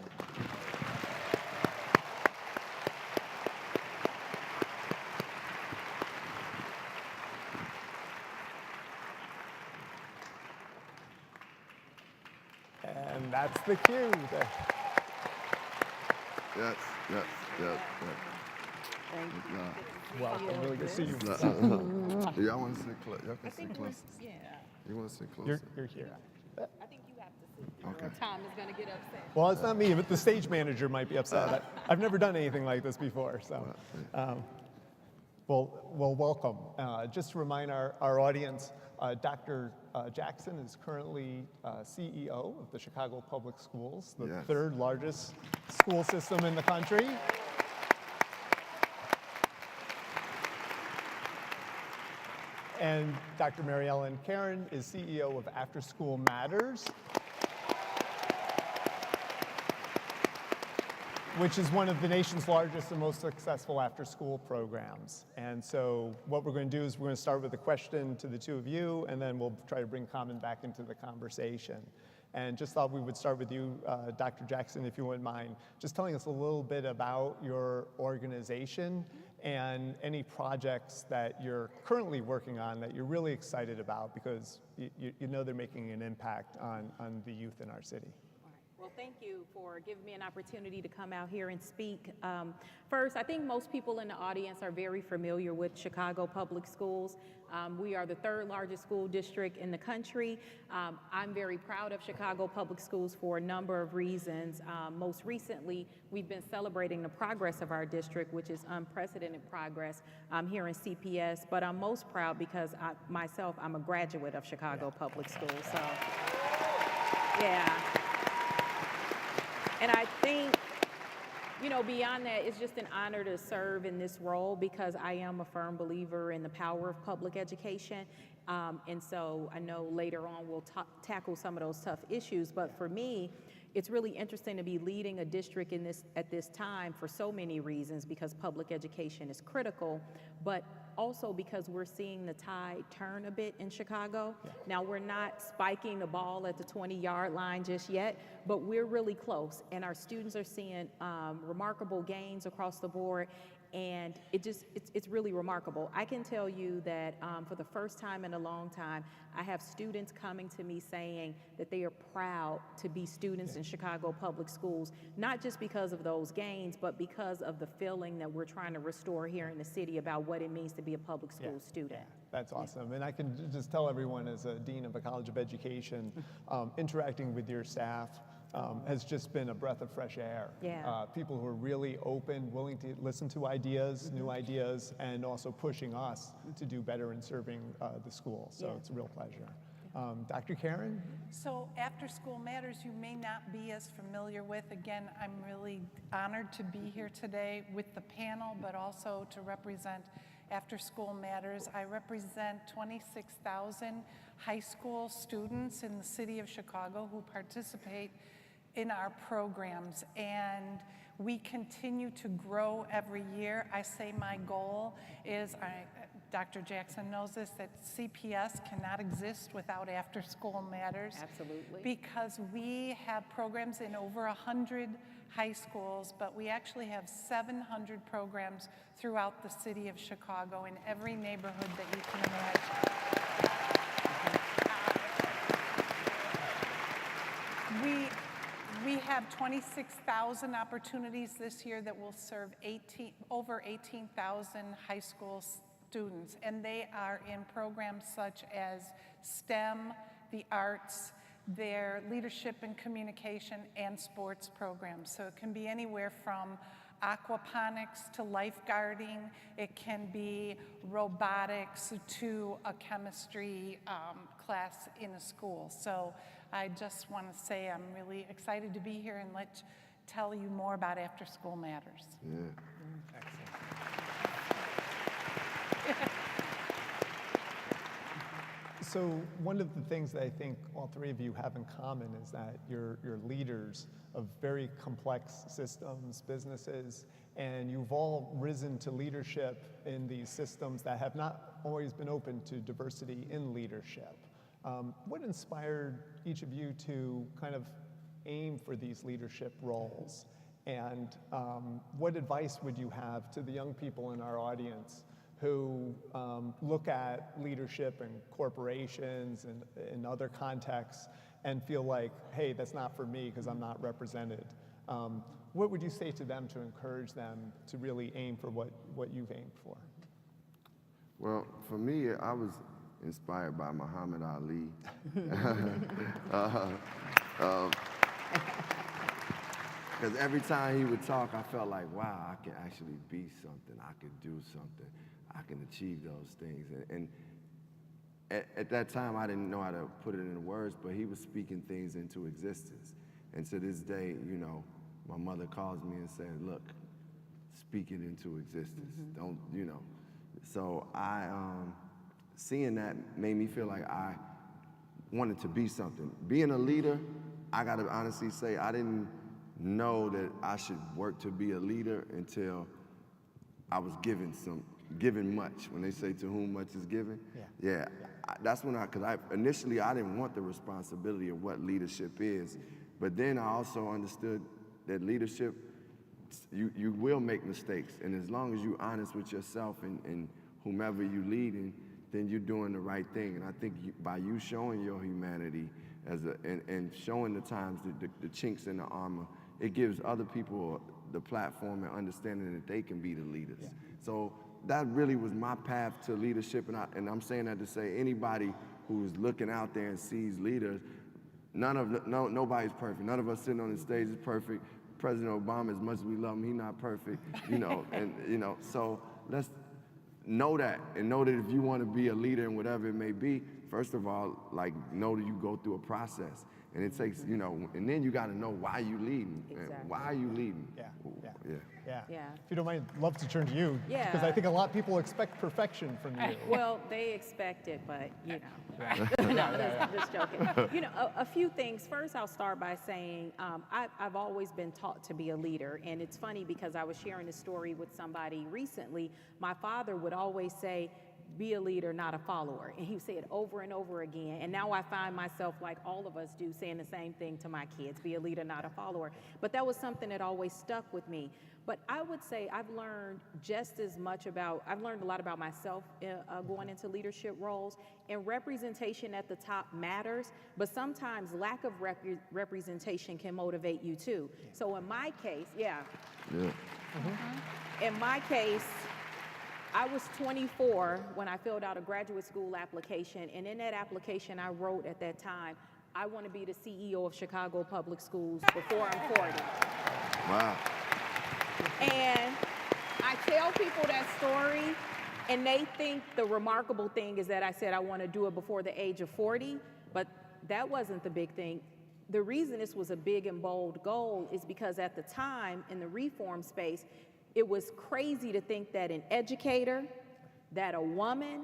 And that's the cue. Yes. Thank you. Welcome. Really good to see you. Y'all want to sit close? Y'all can sit close. Yeah. You want to sit closer? You're here. I think you have to sit. Okay. Tom is going to get upset. Well, it's not me, but the stage manager might be upset. I've never done anything like this before, so. Well, welcome. Just to remind our audience, Dr. Jackson is currently CEO of the Chicago Public Schools, the third largest school system in the country. And Dr. Mary Ellen Caron is CEO of After School Matters, which is one of the nation's largest and most successful after-school programs. And so what we're going to do is we're going to start with a question to the two of you, and then we'll try to bring Common back into the conversation. And just thought we would start with you, Dr. Jackson, if you wouldn't mind, just telling us a little bit about your organization and any projects that you're currently working on that you're really excited about because you know they're making an impact on the youth in our city. Well, thank you for giving me an opportunity to come out here and speak. First, I think most people in the audience are very familiar with Chicago Public Schools. We are the third largest school district in the country. I'm very proud of Chicago Public Schools for a number of reasons. Most recently, we've been celebrating the progress of our district, which is unprecedented progress here in CPS, but I'm most proud because I'm a graduate of Chicago Public Schools, so yeah. And I think, you know, beyond that, it's just an honor to serve in this role because I am a firm believer in the power of public education. And so I know later on we'll tackle some of those tough issues, but for me, it's really interesting to be leading a district at this time for so many reasons because public education is critical, but also because we're seeing the tide turn a bit in Chicago. Yeah. Now, we're not spiking the ball at the 20-yard line just yet, but we're really close, and our students are seeing remarkable gains across the board, and it's really remarkable. I can tell you that for the first time in a long time, I have students coming to me saying that they are proud to be students in Chicago Public Schools, not just because of those gains, but because of the feeling that we're trying to restore here in the city about what it means to be a public school student. That's awesome. And I can just tell everyone as a dean of a college of education, interacting with your staff has just been a breath of fresh air. Yeah. People who are really open, willing to listen to ideas, new ideas, and also pushing us to do better in serving the school. So it's a real pleasure. Dr. Caron? So After School Matters, you may not be as familiar with. Again, I'm really honored to be here today with the panel, but also to represent After School Matters. I represent 26,000 high school students in the city of Chicago who participate in our programs, and we continue to grow every year. I say my goal is, Dr. Jackson knows this, that CPS cannot exist without After School Matters. Absolutely. Because we have programs in over 100 high schools, but we actually have 700 programs throughout the city of Chicago in every neighborhood that you can imagine. We have 26,000 opportunities this year that will serve over 18,000 high school students, and they are in programs such as STEM, the arts, their leadership and communication, and sports programs. So it can be anywhere from aquaponics to lifeguarding. It can be robotics to a chemistry class in a school. So I just want to say I'm really excited to be here and tell you more about After School Matters. Yeah. Excellent. So one of the things that I think all three of you have in common is that you're leaders of very complex systems, businesses, and you've all risen to leadership in these systems that have not always been open to diversity in leadership. What inspired each of you to kind of aim for these leadership roles? And what advice would you have to the young people in our audience who look at leadership in corporations and in other contexts and feel like, hey, that's not for me because I'm not represented? What would you say to them to encourage them to really aim for what you've aimed for? Well, for me, I was inspired by Muhammad Ali. Because every time he would talk, I felt like, wow, I can actually be something. I can do something. I can achieve those things. And at that time, I didn't know how to put it into words, but he was speaking things into existence. And to this day, you know, my mother calls me and says, look, speak it into existence. Don't, you know. So seeing that made me feel like I wanted to be something. Being a leader, I gotta honestly say, I didn't know that I should work to be a leader until I was given much. When they say to whom much is given, that's when initially I didn't want the responsibility of what leadership is, but then I also understood that leadership, you will make mistakes, and as long as you're honest with yourself and whomever you leading, then you're doing the right thing. And I think by you showing your humanity and showing the times, the chinks in the armor, it gives other people the platform and understanding that they can be the leaders. So that really was my path to leadership, and I'm saying that to say anybody who's looking out there and sees leaders, nobody's perfect. None of us sitting on the stage is perfect. President Obama, as much as we love him, he's not perfect, you know, and you know, so let's know that, and know that if you want to be a leader in whatever it may be, first of all, like, know that you go through a process, and it takes, you know, and then you got to know why you leading. Exactly. Why are you leading? Yeah. Yeah. If you don't mind, I'd love to turn to you. Yeah. Because I think a lot of people expect perfection from you. Well, they expect it, but you know, no, just joking. You know, a few things. First, I'll start by saying I've always been taught to be a leader, and it's funny because I was sharing this story with somebody recently. My father would always say, be a leader, not a follower. And he would say it over and over again. And now I find myself, like all of us do, saying the same thing to my kids, be a leader, not a follower. But that was something that always stuck with me. But I would say I've learned I've learned a lot about myself going into leadership roles. And representation at the top matters, but sometimes lack of representation can motivate you too. So in my case, in my case, I was 24 when I filled out a graduate school application, and in that application I wrote at that time, I want to be the CEO of Chicago Public Schools before I'm 40. Wow. And I tell people that story, and they think the remarkable thing is that I said I want to do it before the age of 40, but that wasn't the big thing. The reason this was a big and bold goal is because at the time in the reform space, it was crazy to think that an educator, that a woman,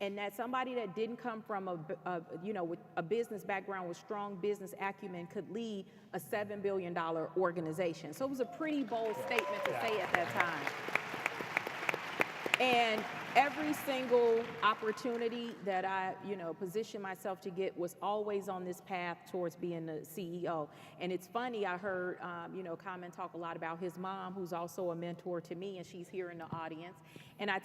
and that somebody that didn't come from with a business background with strong business acumen could lead a $7 billion organization. So it was a pretty bold statement to say at that time. And every single opportunity that I, positioned myself to get was always on this path towards being the CEO. And it's funny, I heard, Carmen talk a lot about his mom, who's also a mentor to me, and she's here in the audience. And I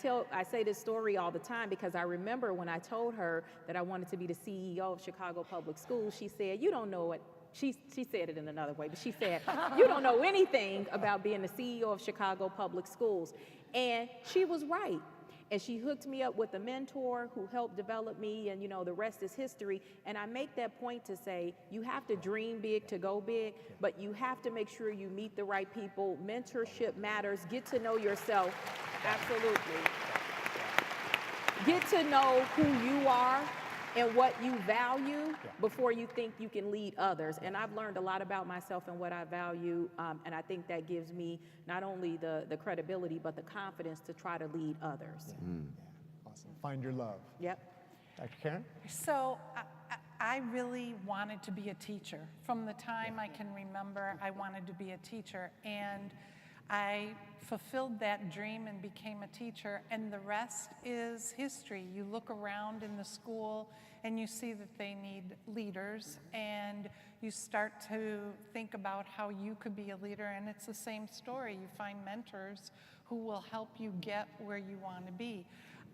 say this story all the time because I remember when I told her that I wanted to be the CEO of Chicago Public Schools, she said, you don't know it. She said it in another way, but she said, you don't know anything about being the CEO of Chicago Public Schools. And she was right. And she hooked me up with a mentor who helped develop me, and the rest is history. And I make that point to say, you have to dream big to go big, but you have to make sure you meet the right people. Mentorship matters. Get to know yourself. Absolutely. Get to know who you are and what you value before you think you can lead others. And I've learned a lot about myself and what I value, and I think that gives me not only the credibility, but the confidence to try to lead others. Awesome. Find your love. Yep. Dr. Caron? So I really wanted to be a teacher. From the time I can remember, I wanted to be a teacher. And I fulfilled that dream and became a teacher, and the rest is history. You look around in the school and you see that they need leaders, and you start to think about how you could be a leader, and it's the same story. You find mentors who will help you get where you want to be.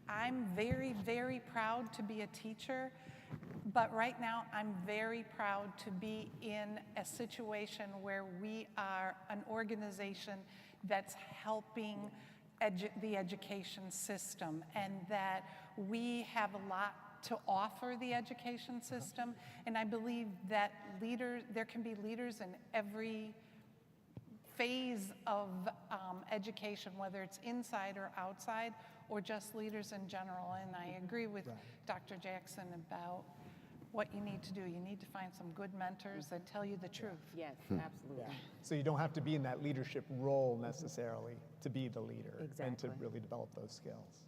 I'm very, very proud to be a teacher, but right now I'm very proud to be in a situation where we are an organization that's helping the education system, and that we have a lot to offer the education system. And I believe that there can be leaders in every phase of education, whether it's inside or outside, or just leaders in general. And I agree with Dr. Jackson about what you need to do. You need to find some good mentors that tell you the truth. Yes, absolutely. So you don't have to be in that leadership role necessarily to be the leader and to Exactly. really develop those skills.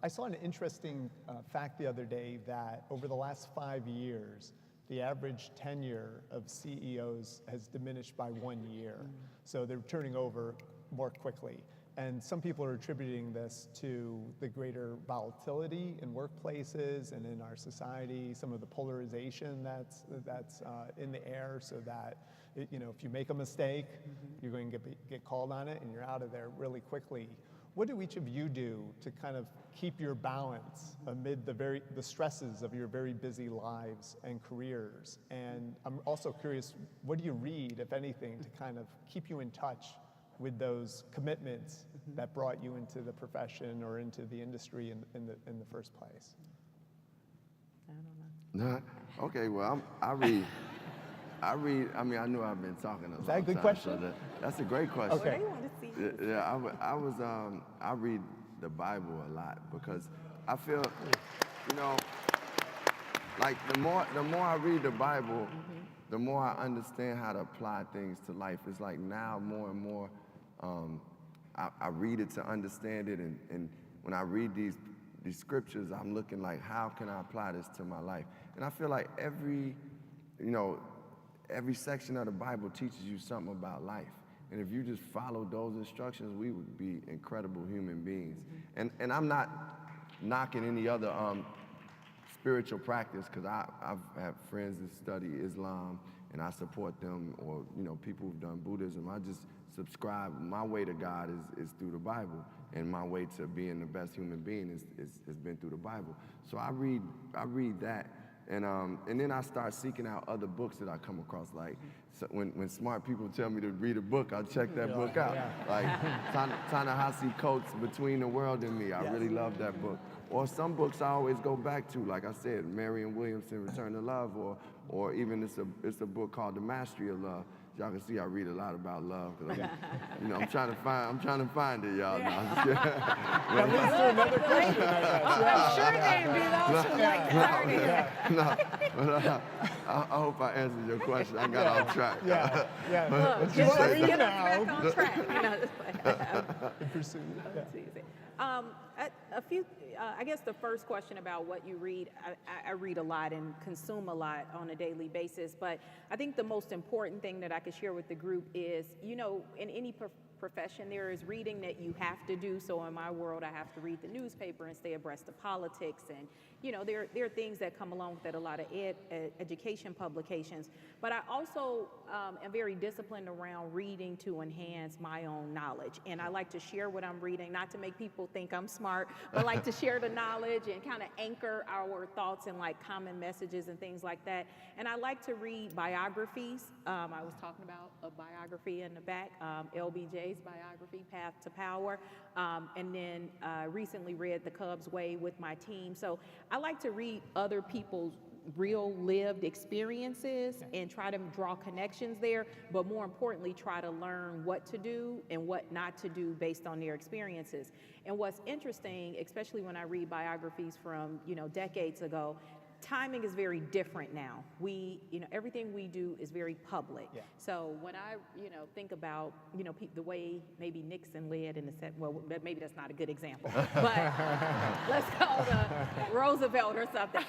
I saw an interesting fact the other day that over the last 5 years, the average tenure of CEOs has diminished by 1 year. So they're turning over more quickly. And some people are attributing this to the greater volatility in workplaces and in our society, some of the polarization that's in the air, so that if you make a mistake, you're going to get called on it and you're out of there really quickly. What do each of you do to kind of keep your balance amid the stresses of your very busy lives and careers? And I'm also curious, what do you read, if anything, to kind of keep you in touch with those commitments that brought you into the profession or into the industry in the first place? I don't know. Okay, well, I read. I mean, I know I've been talking a lot. Is that a good question? So that's a great question. Okay. They want to see. Yeah, I read the Bible a lot because I feel, like the more I read the Bible, the more I understand how to apply things to life. It's like now more and more, I read it to understand it, and when I read these scriptures, I'm looking like, how can I apply this to my life? And I feel like every section of the Bible teaches you something about life. And if you just followed those instructions, we would be incredible human beings. And I'm not knocking any other spiritual practice, because I've had friends that study Islam and I support them, or people who've done Buddhism. I just subscribe. My way to God is through the Bible, and my way to being the best human being has been through the Bible. So I read that. And then I start seeking out other books that I come across. Like, so when smart people tell me to read a book, I'll check that book out. Like Ta-Nehisi Coates' Between the World and Me. I really love that book. Or some books I always go back to, like I said, Marianne Williamson, Return to Love, or even it's a book called The Mastery of Love. Y'all can see I read a lot about love. I'm trying to find it, y'all. That leads to another question, I'm sure there'd be those who like to learn. I hope I answered your question. I got off track. Yeah. Look, just get us back on track. In pursuit. A few, I guess the first question about what you read, I read a lot and consume a lot on a daily basis, but I think the most important thing that I could share with the group is, in any profession, there is reading that you have to do. So in my world, I have to read the newspaper and stay abreast of politics, and there are things that come along with that, a lot of education publications. But I also am very disciplined around reading to enhance my own knowledge. And I like to share what I'm reading, not to make people think I'm smart, but like to share the knowledge and kind of anchor our thoughts in like common messages and things like that. And I like to read biographies. I was talking about a biography in the back, LBJ's biography, Path to Power. And then recently read The Cubs Way with my team. So I like to read other people's real lived experiences and try to draw connections there, but more importantly, try to learn what to do and what not to do based on their experiences. And what's interesting, especially when I read biographies from, decades ago, timing is very different now. Everything we do is very public. Yeah. So when I, think about, the way maybe Nixon led in the well, maybe that's not a good example, but let's call the Roosevelt or something.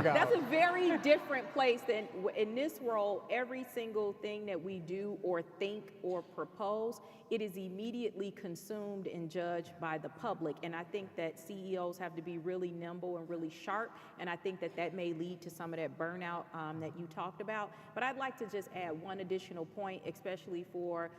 That's a very different place than in this role. Every single thing that we do or think or propose, it is immediately consumed and judged by the public. And I think that CEOs have to be really nimble and really sharp. And I think that may lead to some of that burnout that you talked about. But I'd like to just add one additional point, especially for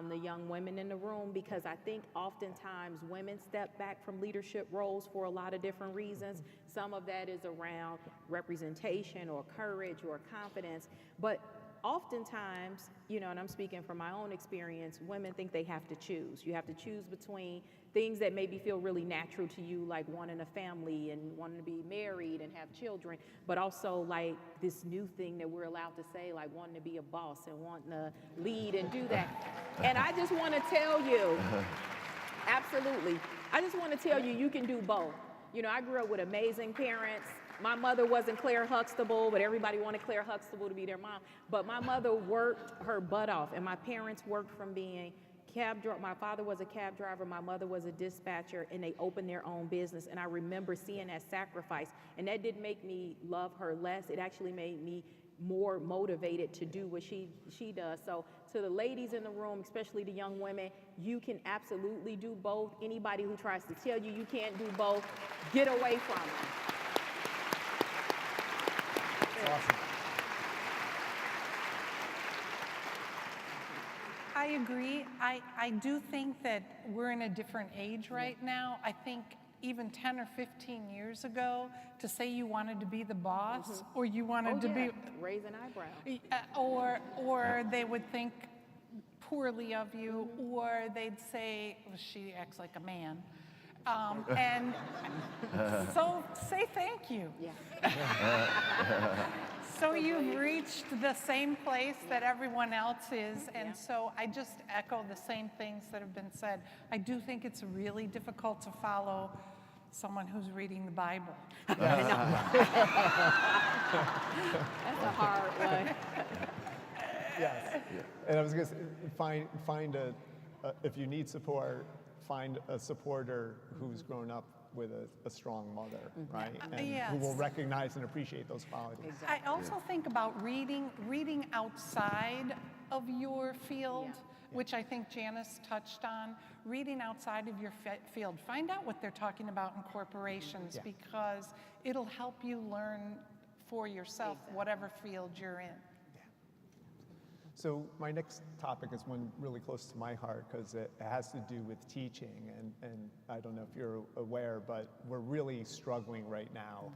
the young women in the room, because I think oftentimes women step back from leadership roles for a lot of different reasons. Some of that is around representation or courage or confidence. But oftentimes, you know, and I'm speaking from my own experience, women think they have to choose. You have to choose between things that maybe feel really natural to you, like wanting a family and wanting to be married and have children, but also like this new thing that we're allowed to say, like wanting to be a boss and wanting to lead and do that. And I just want to tell you, absolutely, I just want to tell you, you can do both. You know, I grew up with amazing parents. My mother wasn't Claire Huxtable, but everybody wanted Claire Huxtable to be their mom. But my mother worked her butt off, and my parents worked from being my father was a cab driver, my mother was a dispatcher, and they opened their own business. And I remember seeing that sacrifice, and that didn't make me love her less. It actually made me more motivated to do what she does. So to the ladies in the room, especially the young women, you can absolutely do both. Anybody who tries to tell you you can't do both, get away from them. Awesome. I agree. I do think that we're in a different age right now. I think even 10 or 15 years ago, to say you wanted to be the boss or you wanted to be... Raise an eyebrow. Or they would think poorly of you, or they'd say, well, she acts like a man. And so say thank you. Yeah. So you've reached the same place that everyone else is, and so I just echo the same things that have been said. I do think it's really difficult to follow someone who's reading the Bible. That's a hard one. Yes. And I was going to say, find if you need support, find a supporter who's grown up with a strong mother, right? And who will recognize and appreciate those qualities. I also think about reading outside of your field, which I think Janice touched on. Reading outside of your field. Find out what they're talking about in corporations, because it'll help you learn for yourself, whatever field you're in. So my next topic is one really close to my heart because it has to do with teaching, and I don't know if you're aware, but we're really struggling right now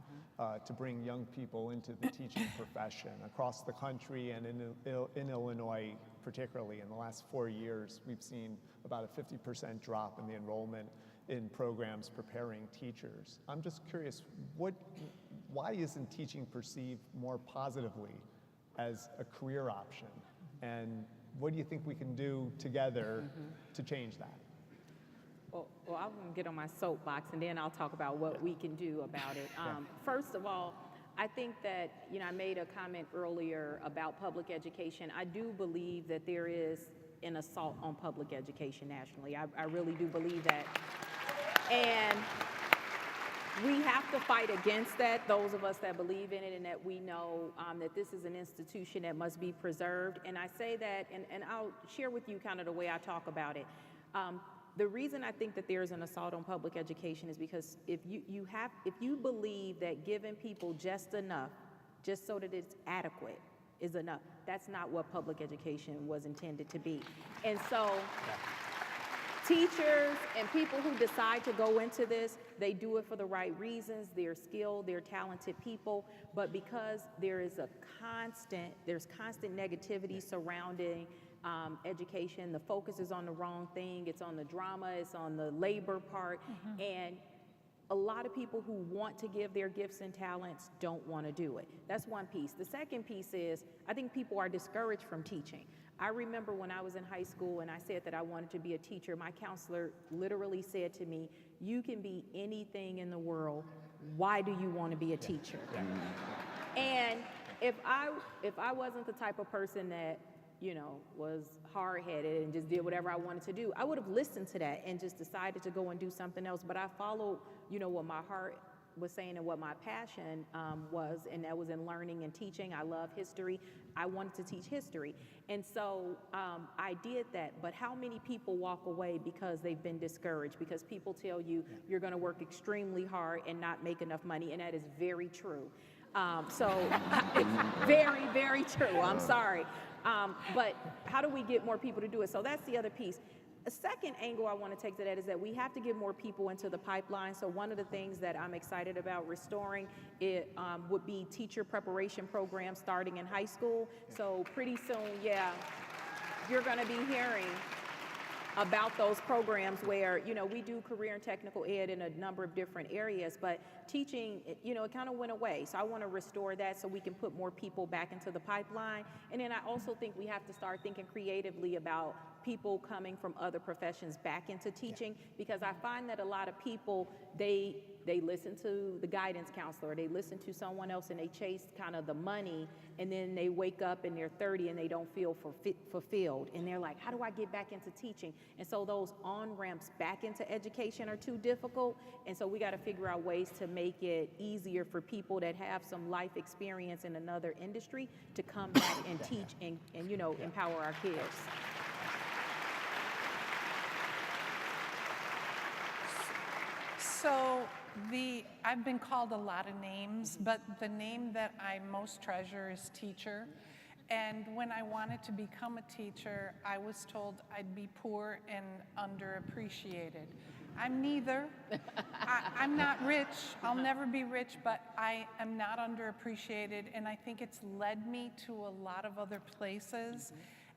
to bring young people into the teaching profession across the country, and in Illinois particularly. In the last 4 years, we've seen about a 50% drop in the enrollment in programs preparing teachers. I'm just curious, why isn't teaching perceived more positively as a career option? And what do you think we can do together to change that? Well, I'm going to get on my soapbox, and then I'll talk about what we can do about it. First of all, I think that, you know, I made a comment earlier about public education. I do believe that there is an assault on public education nationally. I really do believe that. And we have to fight against that, those of us that believe in it and that we know that this is an institution that must be preserved. And I say that, and I'll share with you kind of the way I talk about it. The reason I think that there's an assault on public education is because if you believe that giving people just enough, just so that it's adequate, is enough, that's not what public education was intended to be. And so teachers and people who decide to go into this, they do it for the right reasons. They're skilled, they're talented people, but because there's constant negativity surrounding education, the focus is on the wrong thing, it's on the drama, it's on the labor part, and a lot of people who want to give their gifts and talents don't want to do it. That's one piece. The second piece is, I think people are discouraged from teaching. I remember when I was in high school and I said that I wanted to be a teacher, my counselor literally said to me, you can be anything in the world, why do you want to be a teacher? And if I wasn't the type of person that, you know, was hard-headed and just did whatever I wanted to do, I would have listened to that and just decided to go and do something else. But I followed, you know, what my heart was saying and what my passion was, and that was in learning and teaching. I love history. I wanted to teach history. And so I did that. But how many people walk away because they've been discouraged? Because people tell you you're going to work extremely hard and not make enough money, and that is very true. So it's very, very true. I'm sorry. But how do we get more people to do it? So that's the other piece. A second angle I want to take to that is that we have to get more people into the pipeline. So one of the things that I'm excited about restoring it would be teacher preparation programs starting in high school. So pretty soon, yeah, you're going to be hearing about those programs where, you know, we do career and technical ed in a number of different areas, but teaching, you know, it kind of went away. So I want to restore that so we can put more people back into the pipeline. And then I also think we have to start thinking creatively about people coming from other professions back into teaching, because I find that a lot of people, they listen to the guidance counselor, they listen to someone else and they chase kind of the money, and then they wake up and they're 30 and they don't feel fulfilled. And they're like, how do I get back into teaching? And so those on-ramps back into education are too difficult. And so we got to figure out ways to make it easier for people that have some life experience in another industry to come back and teach and you know, empower our kids. So I've been called a lot of names, but the name that I most treasure is teacher. And when I wanted to become a teacher, I was told I'd be poor and underappreciated. I'm neither. I'm not rich. I'll never be rich, but I am not underappreciated. And I think it's led me to a lot of other places.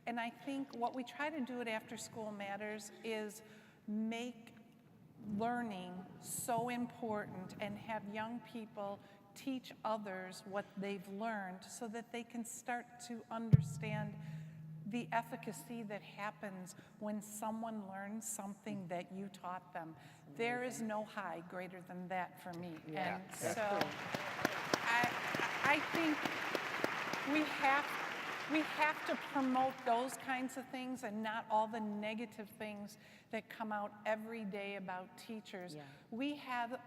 And I think what we try to do at After School Matters is make learning so important and have young people teach others what they've learned so that they can start to understand the efficacy that happens when someone learns something that you taught them. There is no high greater than that for me. Yeah, and so I think we have to promote those kinds of things and not all the negative things that come out every day about teachers. Yeah. We have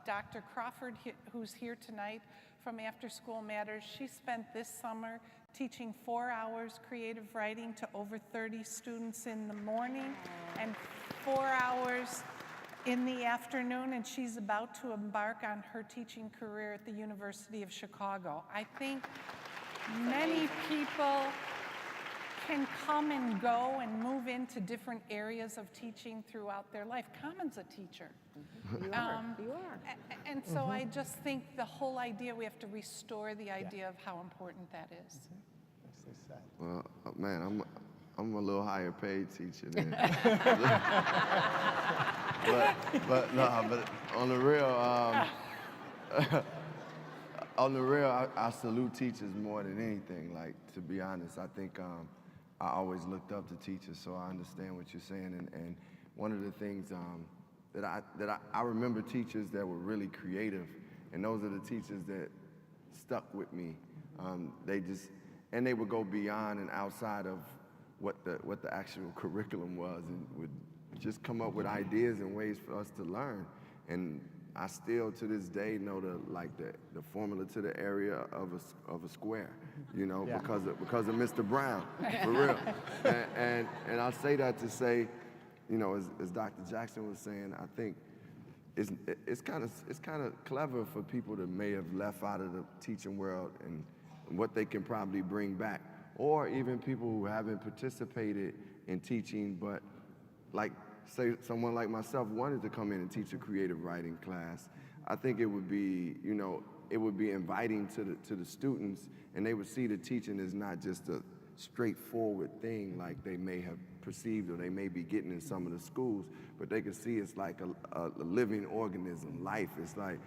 Dr. Crawford, who's here tonight from After School Matters. She spent this summer teaching 4 hours creative writing to over 30 students in the morning and 4 hours in the afternoon, and she's about to embark on her teaching career at the University of Chicago. I think many people can come and go and move into different areas of teaching throughout their life. Common's a teacher. You are. And so I just think the whole idea, we have to restore the idea of how important that is. Nicely said. Well, man, I'm a little higher paid teacher than. but on the real, I salute teachers more than anything. Like, to be honest, I think I always looked up to teachers, so I understand what you're saying. And one of the things that I remember teachers that were really creative, and those are the teachers that stuck with me. They would go beyond and outside of what the actual curriculum was, and would just come up with ideas and ways for us to learn. And I still, to this day, know the formula to the area of a square, you know, Yeah. because of Mr. Brown, for real. And I say that to say, you know, as Dr. Jackson was saying, I think it's kind of clever for people that may have left out of the teaching world and what they can probably bring back, or even people who haven't participated in teaching, but like, say someone like myself wanted to come in and teach a creative writing class. I think it would be, you know, it would be inviting to the students, and they would see the teaching as not just a straightforward thing like they may have perceived or they may be getting in some of the schools, but they could see it's like a living organism, life. It's like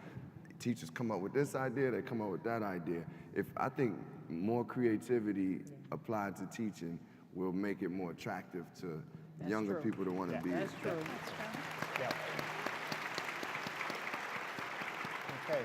teachers come up with this idea, they come up with that idea. I think more creativity applied to teaching will make it more attractive to younger people that want to be. That's true. Yeah. Okay.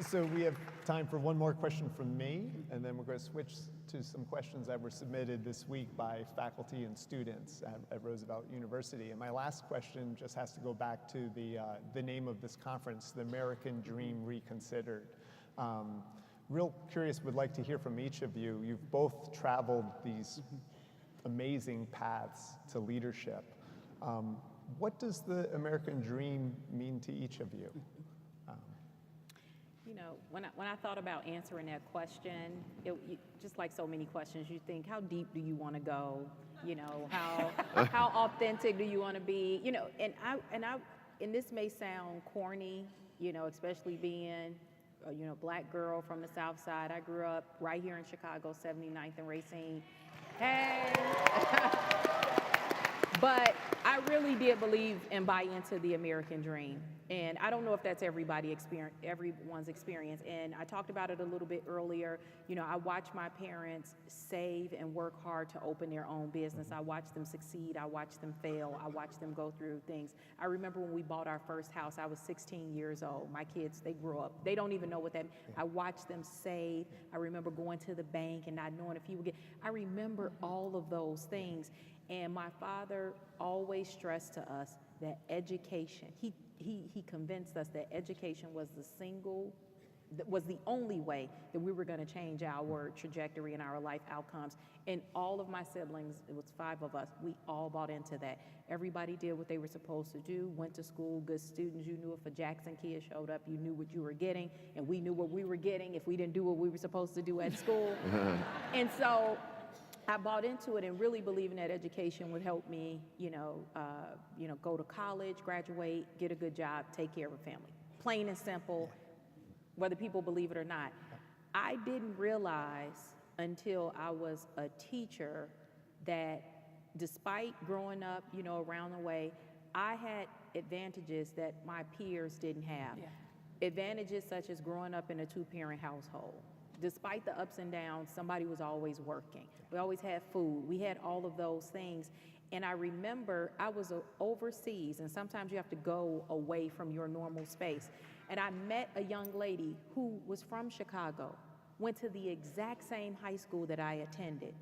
So we have time for one more question from me, and then we're going to switch to some questions that were submitted this week by faculty and students at Roosevelt University. And my last question just has to go back to the name of this conference, the American Dream Reconsidered. Real curious, would like to hear from each of you. You've both traveled these amazing paths to leadership. What does the American dream mean to each of you? You know, when I thought about answering that question, just like so many questions, you think, how deep do you want to go? You know, how authentic do you want to be? You know, and this may sound corny, you know, especially being you know, black girl from the South Side. I grew up right here in Chicago, 79th and Racine. Hey! But I really did believe and buy into the American dream. And I don't know if that's everyone's experience. And I talked about it a little bit earlier. You know, I watched my parents save and work hard to open their own business. I watched them succeed. I watched them fail. I watched them go through things. I remember when we bought our first house, I was 16 years old. My kids, they grew up. They don't even know what that means. I watched them save. I remember going to the bank and not knowing if you would get. I remember all of those things. And my father always stressed to us that education, he convinced us that education was the only way that we were going to change our trajectory and our life outcomes. And all of my siblings, it was 5 of us, we all bought into that. Everybody did what they were supposed to do, went to school, good students. You knew if a Jackson kid showed up, you knew what you were getting, and we knew what we were getting if we didn't do what we were supposed to do at school. And so I bought into it and really believing that education would help me, go to college, graduate, get a good job, take care of a family. Plain and simple, whether people believe it or not. I didn't realize until I was a teacher that despite growing up, around the way, I had advantages that my peers didn't have. Yeah. Advantages such as growing up in a 2-parent household. Despite the ups and downs, somebody was always working. We always had food. We had all of those things. And I remember I was overseas, and sometimes you have to go away from your normal space. And I met a young lady who was from Chicago, went to the exact same high school that I attended,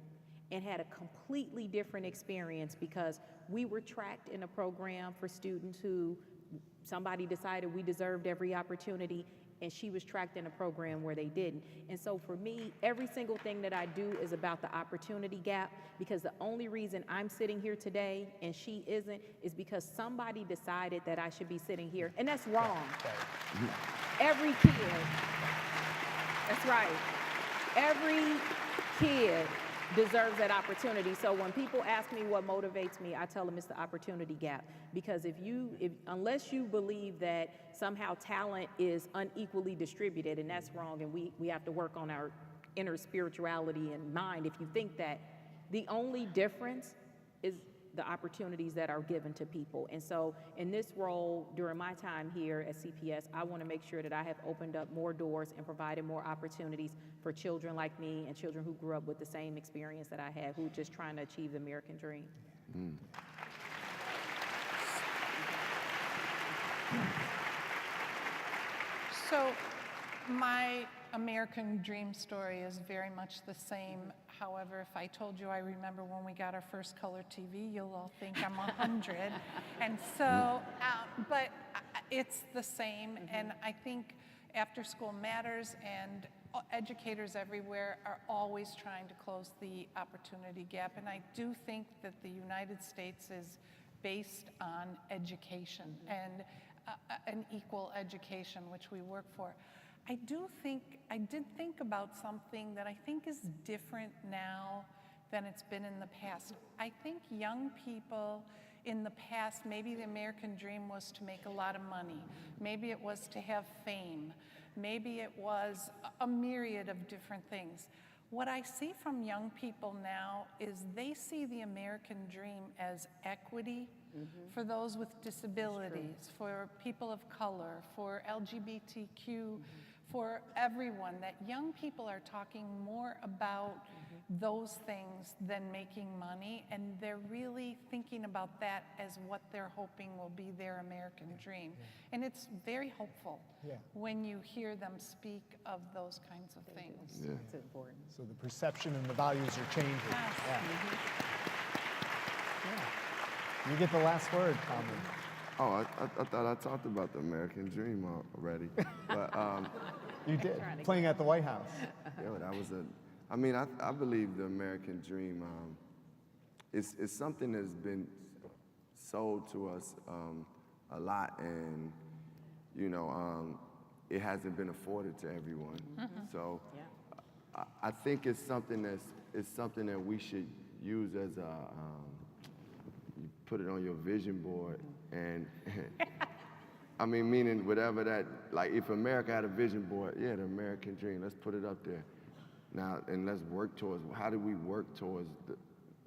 and had a completely different experience because we were tracked in a program for students who somebody decided we deserved every opportunity, and she was tracked in a program where they didn't. And so for me, every single thing that I do is about the opportunity gap, because the only reason I'm sitting here today and she isn't is because somebody decided that I should be sitting here, and that's wrong. Every kid, that's right, every kid deserves that opportunity. So when people ask me what motivates me, I tell them it's the opportunity gap. Because unless you believe that somehow talent is unequally distributed, and that's wrong, and we have to work on our inner spirituality and mind. If you think that, the only difference is the opportunities that are given to people. And so in this role, during my time here at CPS, I want to make sure that I have opened up more doors and provided more opportunities for children like me and children who grew up with the same experience that I had, who are just trying to achieve the American dream. Mm. So my American dream story is very much the same. However, if I told you I remember when we got our first color TV, you'll all think I'm 100. And so, but it's the same. And I think after school matters, and educators everywhere are always trying to close the opportunity gap. And I do think that the United States is based on education and an equal education, which we work for. I did think about something that I think is different now than it's been in the past. I think young people in the past, maybe the American dream was to make a lot of money. Maybe it was to have fame. Maybe it was a myriad of different things. What I see from young people now is they see the American dream as equity for those with disabilities, for people of color, for LGBTQ, for everyone, that young people are talking more about those things than making money, and they're really thinking about that as what they're hoping will be their American dream. And it's very hopeful when you hear them speak of those kinds of things. Yeah. It's important. So the perception and the values are changing. Yes. Yeah. You get the last word, Carmen. Oh, I thought I talked about the American dream already. But you did, playing at the White House. Yeah, that was I believe the American dream is something that's been sold to us a lot, and it hasn't been afforded to everyone. So I think it's something that we should used as a, you put it on your vision board, and I mean, meaning whatever that, like if America had a vision board, yeah, the American dream, let's put it up there. Now, and let's work towards, how do we work towards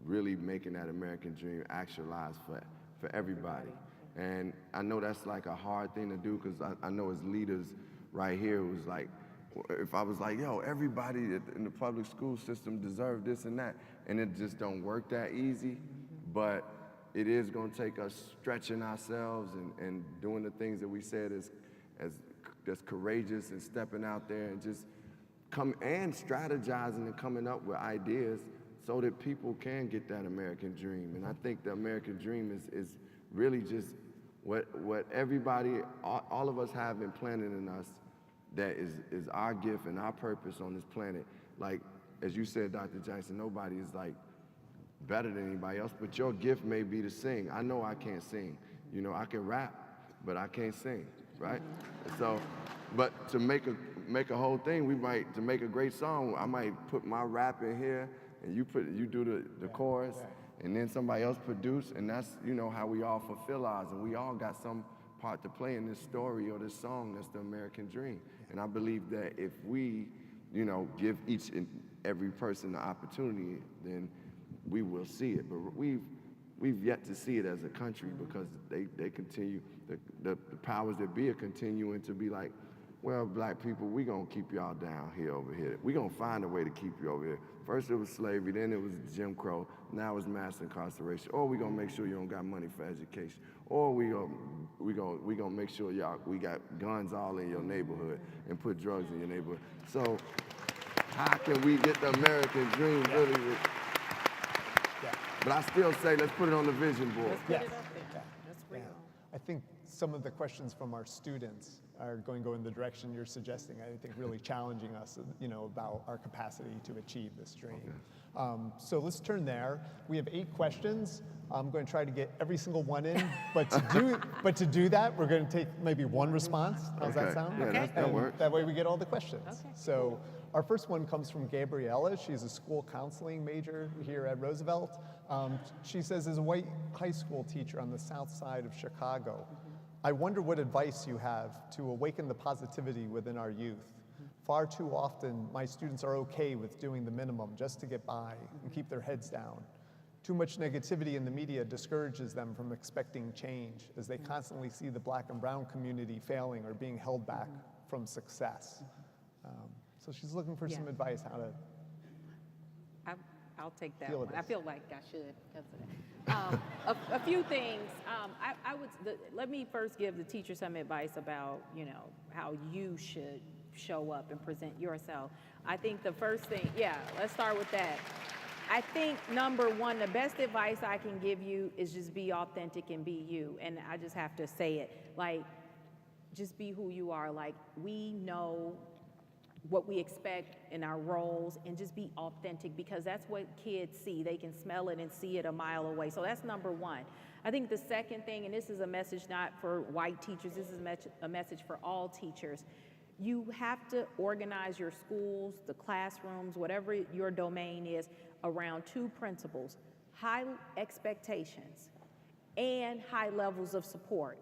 really making that American dream actualized for everybody? And I know that's like a hard thing to do, because I know as leaders right here, it was like, if I was like, yo, everybody in the public school system deserve this and that, and it just don't work that easy, but it is gonna take us stretching ourselves and doing the things that we said as courageous and stepping out there and just come and strategizing and coming up with ideas so that people can get that American dream. And I think the American dream is really just what everybody, all of us have implanted in us, that is our gift and our purpose on this planet. Like, as you said, Dr. Jackson, nobody is like better than anybody else, but your gift may be to sing. I know I can't sing. You know, I can rap, but I can't sing, right? So, but to make a whole thing, to make a great song, I might put my rap in here, and you do the chorus, and then somebody else produce, and that's, you know, how we all fulfill ours, and we all got some part to play in this story or this song that's the American dream. And I believe that if we, you know, give each and every person the opportunity, then we will see it. But we've yet to see it as a country, because they continue, the powers that be are continuing to be like, well, black people, we gonna keep y'all down here over here. We gonna find a way to keep you over here. First it was slavery, then it was Jim Crow, now it's mass incarceration. Or we gonna make sure you don't got money for education. Or we gonna make sure we got guns all in your neighborhood and put drugs in your neighborhood. So how can we get the American dream really? But I still say, let's put it on the vision board. Let's put it up there. That's real. I think some of the questions from our students are going to go in the direction you're suggesting. I think really challenging us, you know, about our capacity to achieve this dream. So let's turn there. We have 8 questions. I'm going to try to get every single one in, but to do that, we're going to take maybe one response. How's that sound? Yeah, that works. That way we get all the questions. Okay. So our first one comes from Gabriella. She's a school counseling major here at Roosevelt. She says, as a white high school teacher on the south side of Chicago, I wonder what advice you have to awaken the positivity within our youth. Far too often, my students are okay with doing the minimum just to get by and keep their heads down. Too much negativity in the media discourages them from expecting change, as they constantly see the black and brown community failing or being held back from success. So she's looking for some advice how to I'll take that deal with one. I this. feel like I should because of that. A few things. Let me first give the teacher some advice about, you know, how you should show up and present yourself. I think the first thing, let's start with that. I think number one, the best advice I can give you is just be authentic and be you. And I just have to say it, like, just be who you are. Like, we know what we expect in our roles, and just be authentic, because that's what kids see. They can smell it and see it a mile away. So that's number one. I think the second thing, and this is a message not for white teachers, this is a message for all teachers. You have to organize your schools, the classrooms, whatever your domain is, around 2 principles: high expectations and high levels of support.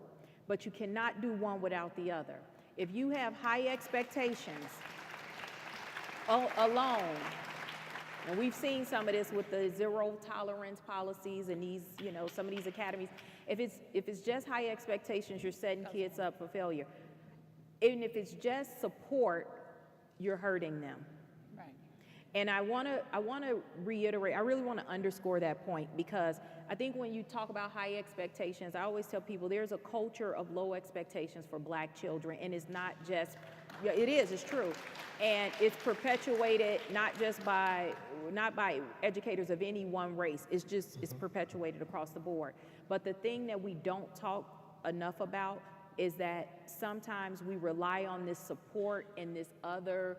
But you cannot do one without the other. If you have high expectations alone, and we've seen some of this with the zero tolerance policies and these, you know, some of these academies. If it's just high expectations, you're setting kids up for failure. Even if it's just support, you're hurting them. Right. And I want to reiterate, I really want to underscore that point, because I think when you talk about high expectations, I always tell people there's a culture of low expectations for black children, and it's not just, it's true. And it's perpetuated not by educators of any one race. It's perpetuated across the board. But the thing that we don't talk enough about is that sometimes we rely on this support and this other,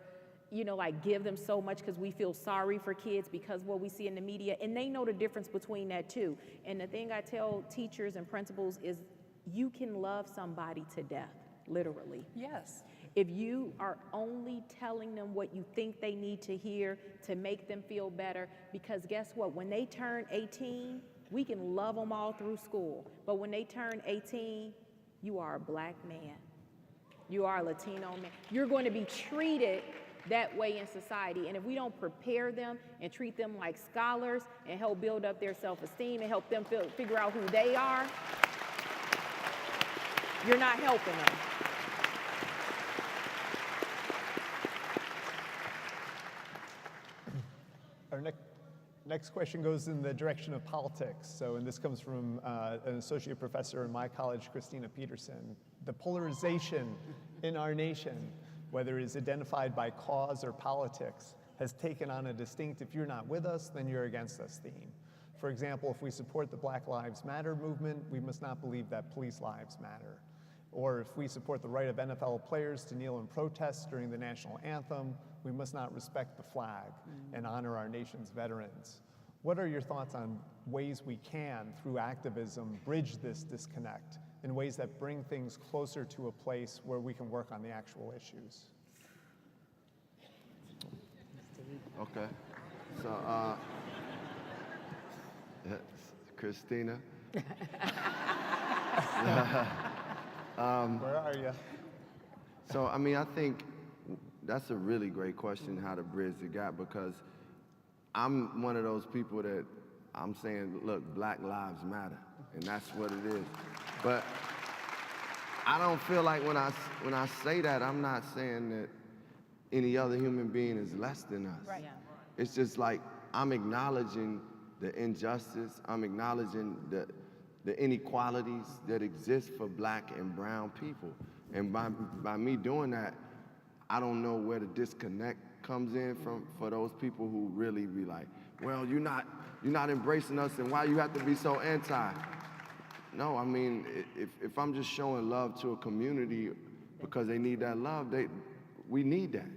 you know, like give them so much because we feel sorry for kids because of what we see in the media, and they know the difference between that too. And the thing I tell teachers and principals is you can love somebody to death, literally. Yes. If you are only telling them what you think they need to hear to make them feel better, because guess what? When they turn 18, we can love them all through school. But when they turn 18, you are a Black man. You are a Latino man. You're going to be treated that way in society. And if we don't prepare them and treat them like scholars and help build up their self-esteem and help them figure out who they are, you're not helping them. Our next question goes in the direction of politics. And this comes from an associate professor in my college, Christina Peterson. The polarization in our nation, whether it's identified by cause or politics, has taken on a distinct, if you're not with us, then you're against us theme. For example, if we support the Black Lives Matter movement, we must not believe that police lives matter. Or if we support the right of NFL players to kneel in protest during the national anthem, we must not respect the flag and honor our nation's veterans. What are your thoughts on ways we can, through activism, bridge this disconnect in ways that bring things closer to a place where we can work on the actual issues? Okay. So, Christina. Where are you? So, I mean, I think that's a really great question, how to bridge the gap, because I'm one of those people that I'm saying, look, Black lives matter, and that's what it is. But I don't feel like when I say that, I'm not saying that any other human being is less than us. Right. Yeah. It's just like I'm acknowledging the injustice, I'm acknowledging the inequalities that exist for Black and brown people. And by me doing that, I don't know where the disconnect comes in for those people who really be like, well, you're not embracing us, and why you have to be so anti? No, I mean, if I'm just showing love to a community because they need that love, we need that.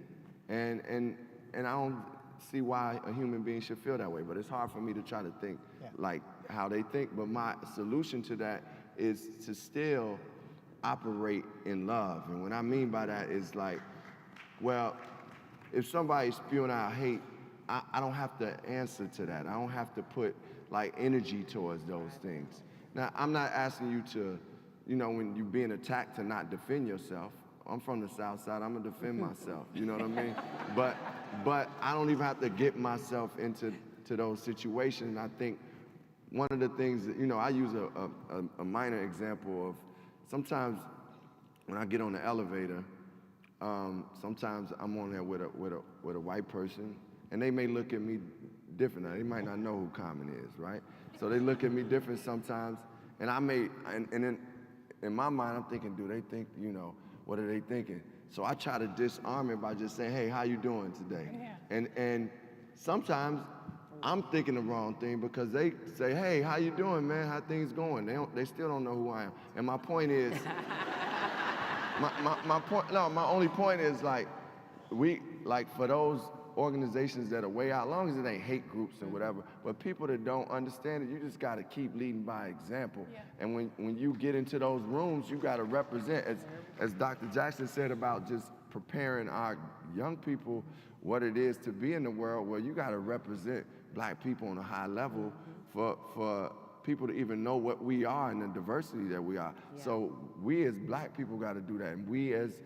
And I don't see why a human being should feel that way, but it's hard for me to try to think like how they think. But my solution to that is to still operate in love. And what I mean by that is like, well, if somebody's spewing out hate, I don't have to answer to that. I don't have to put like energy towards those things. Now, I'm not asking you to, when you're being attacked, to not defend yourself. I'm from the South Side, I'm gonna defend myself, you know what I mean? But I don't even have to get myself into those situations. I think one of the things that, I use a minor example of, sometimes when I get on the elevator, sometimes I'm on there with a white person, and they may look at me different. They might not know who Common is, right? So they look at me different sometimes, and and then in my mind, I'm thinking, do they think, what are they thinking? So I try to disarm it by just saying, hey, how you doing today? Yeah. And sometimes I'm thinking the wrong thing because they say, hey, how you doing, man? How things going? They still don't know who I am. And my point is, my only point is like, for those organizations that are way out, as long as it ain't hate groups and whatever, but people that don't understand it, you just gotta keep leading by example. Yeah. And when you get into those rooms, you gotta represent, as Dr. Jackson said about just preparing our young people what it is to be in the world, where you gotta represent Black people on a high level for people to even know what we are and the diversity that we are. Yeah. So we as Black people gotta do that, and we as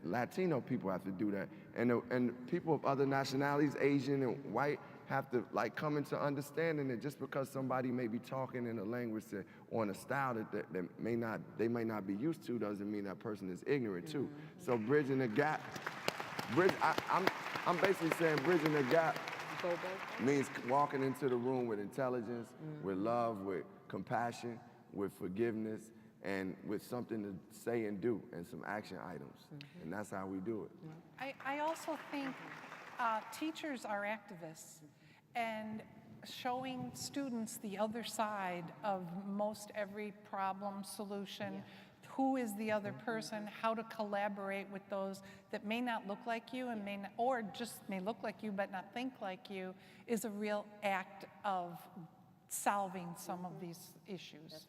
Latino people have to do that. And people of other nationalities, Asian and white, have to come into understanding that just because somebody may be talking in a language or in a style that they may not be used to, doesn't mean that person is ignorant too. So bridging the gap, I'm basically saying bridging the gap means walking into the room with intelligence, with love, with compassion, with forgiveness, and with something to say and do, and some action items. And that's how we do it. I also think teachers are activists, and showing students the other side of most every problem solution, who is the other person, how to collaborate with those that may not look like you and or just may look like you but not think like you, is a real act of solving some of these issues.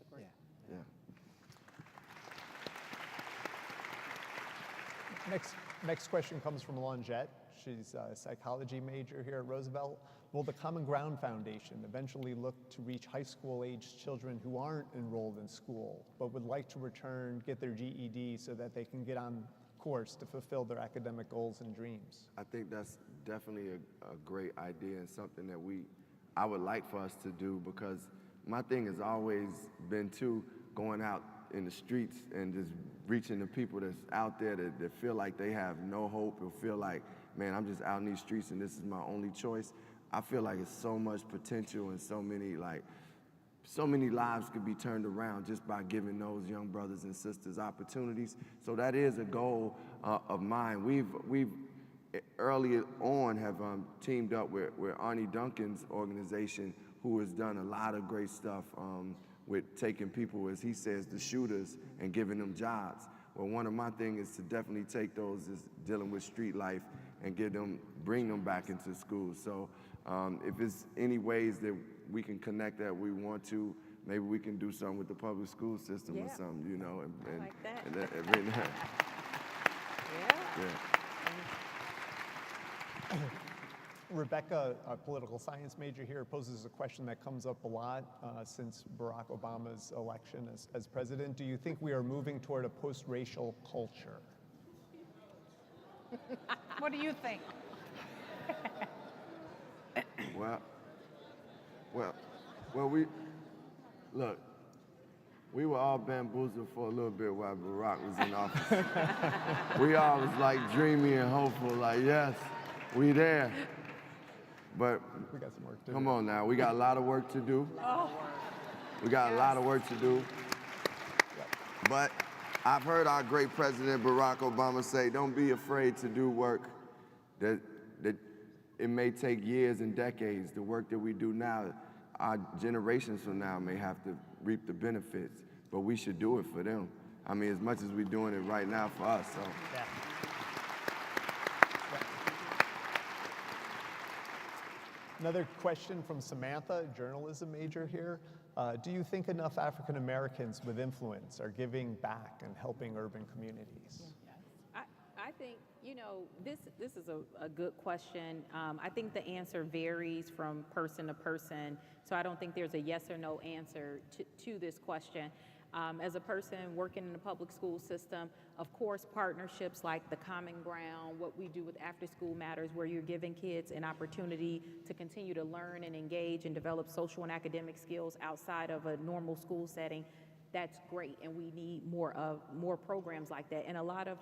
Next question comes from Longette. She's a psychology major here at Roosevelt. Will the Common Ground Foundation eventually look to reach high school-aged children who aren't enrolled in school, but would like to return, get their GED so that they can get on course to fulfill their academic goals and dreams? I think that's definitely a great idea and something that I would like for us to do, because my thing has always been going out in the streets and just reaching the people that's out there that feel like they have no hope or feel like, man, I'm just out in these streets and this is my only choice. I feel like it's so much potential and so many lives could be turned around just by giving those young brothers and sisters opportunities. So that is a goal of mine. We've early on have teamed up with Arnie Duncan's organization, who has done a lot of great stuff with taking people, as he says, the shooters, and giving them jobs. Well, one of my things is to definitely take those is dealing with street life and bring them back into school. So if there's any ways that we can connect that we want to, maybe we can do something with the public school system or something, you know. I like that. Yeah. Rebecca, a political science major here, poses a question that comes up a lot since Barack Obama's election as president. Do you think we are moving toward a post-racial culture? What do you think? We were all bamboozled for a little bit while Barack was in office. We all was like dreamy and hopeful, like, yes, we there. But We got some work to do. come on now, we got a lot of work to do. We got a lot of work to do. But I've heard our great President Barack Obama say, don't be afraid to do work that it may take years and decades. The work that we do now, our generations from now may have to reap the benefits, but we should do it for them. I mean, as much as we're doing it right now for us, so. Yeah. Another question from Samantha, journalism major here. Do you think enough African Americans with influence are giving back and helping urban communities? I think, you know, this is a good question. I think the answer varies from person to person, so I don't think there's a yes or no answer to this question. As a person working in the public school system, of course, partnerships like the Common Ground, what we do with After School Matters, where you're giving kids an opportunity to continue to learn and engage and develop social and academic skills outside of a normal school setting, that's great, and we need more programs like that. And a lot of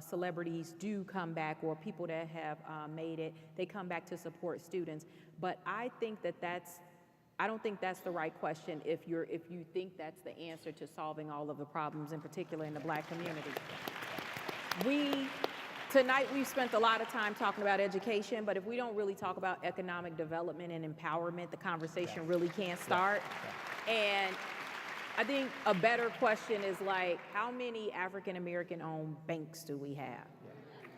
celebrities do come back, or people that have made it, they come back to support students. But I think I don't think that's the right question if you think that's the answer to solving all of the problems, in particular in the Black community. Tonight we've spent a lot of time talking about education, but if we don't really talk about economic development and empowerment, the conversation really can't start. And I think a better question is like, how many African American owned banks do we have?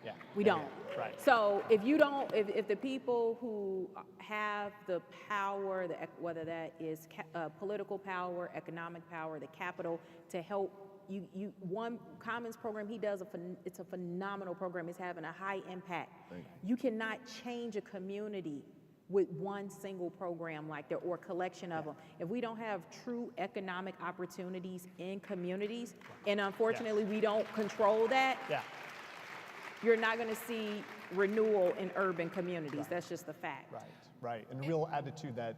Yeah. We don't. Right. So if the people who have the power, whether that is political power, economic power, the capital to help one Commons program he does, it's a phenomenal program. It's having a high impact. You cannot change a community with one single program like that or collection of them. If we don't have true economic opportunities in communities, and unfortunately we don't control that, you're not going to see renewal in urban communities. That's just a fact. Right. And a real attitude that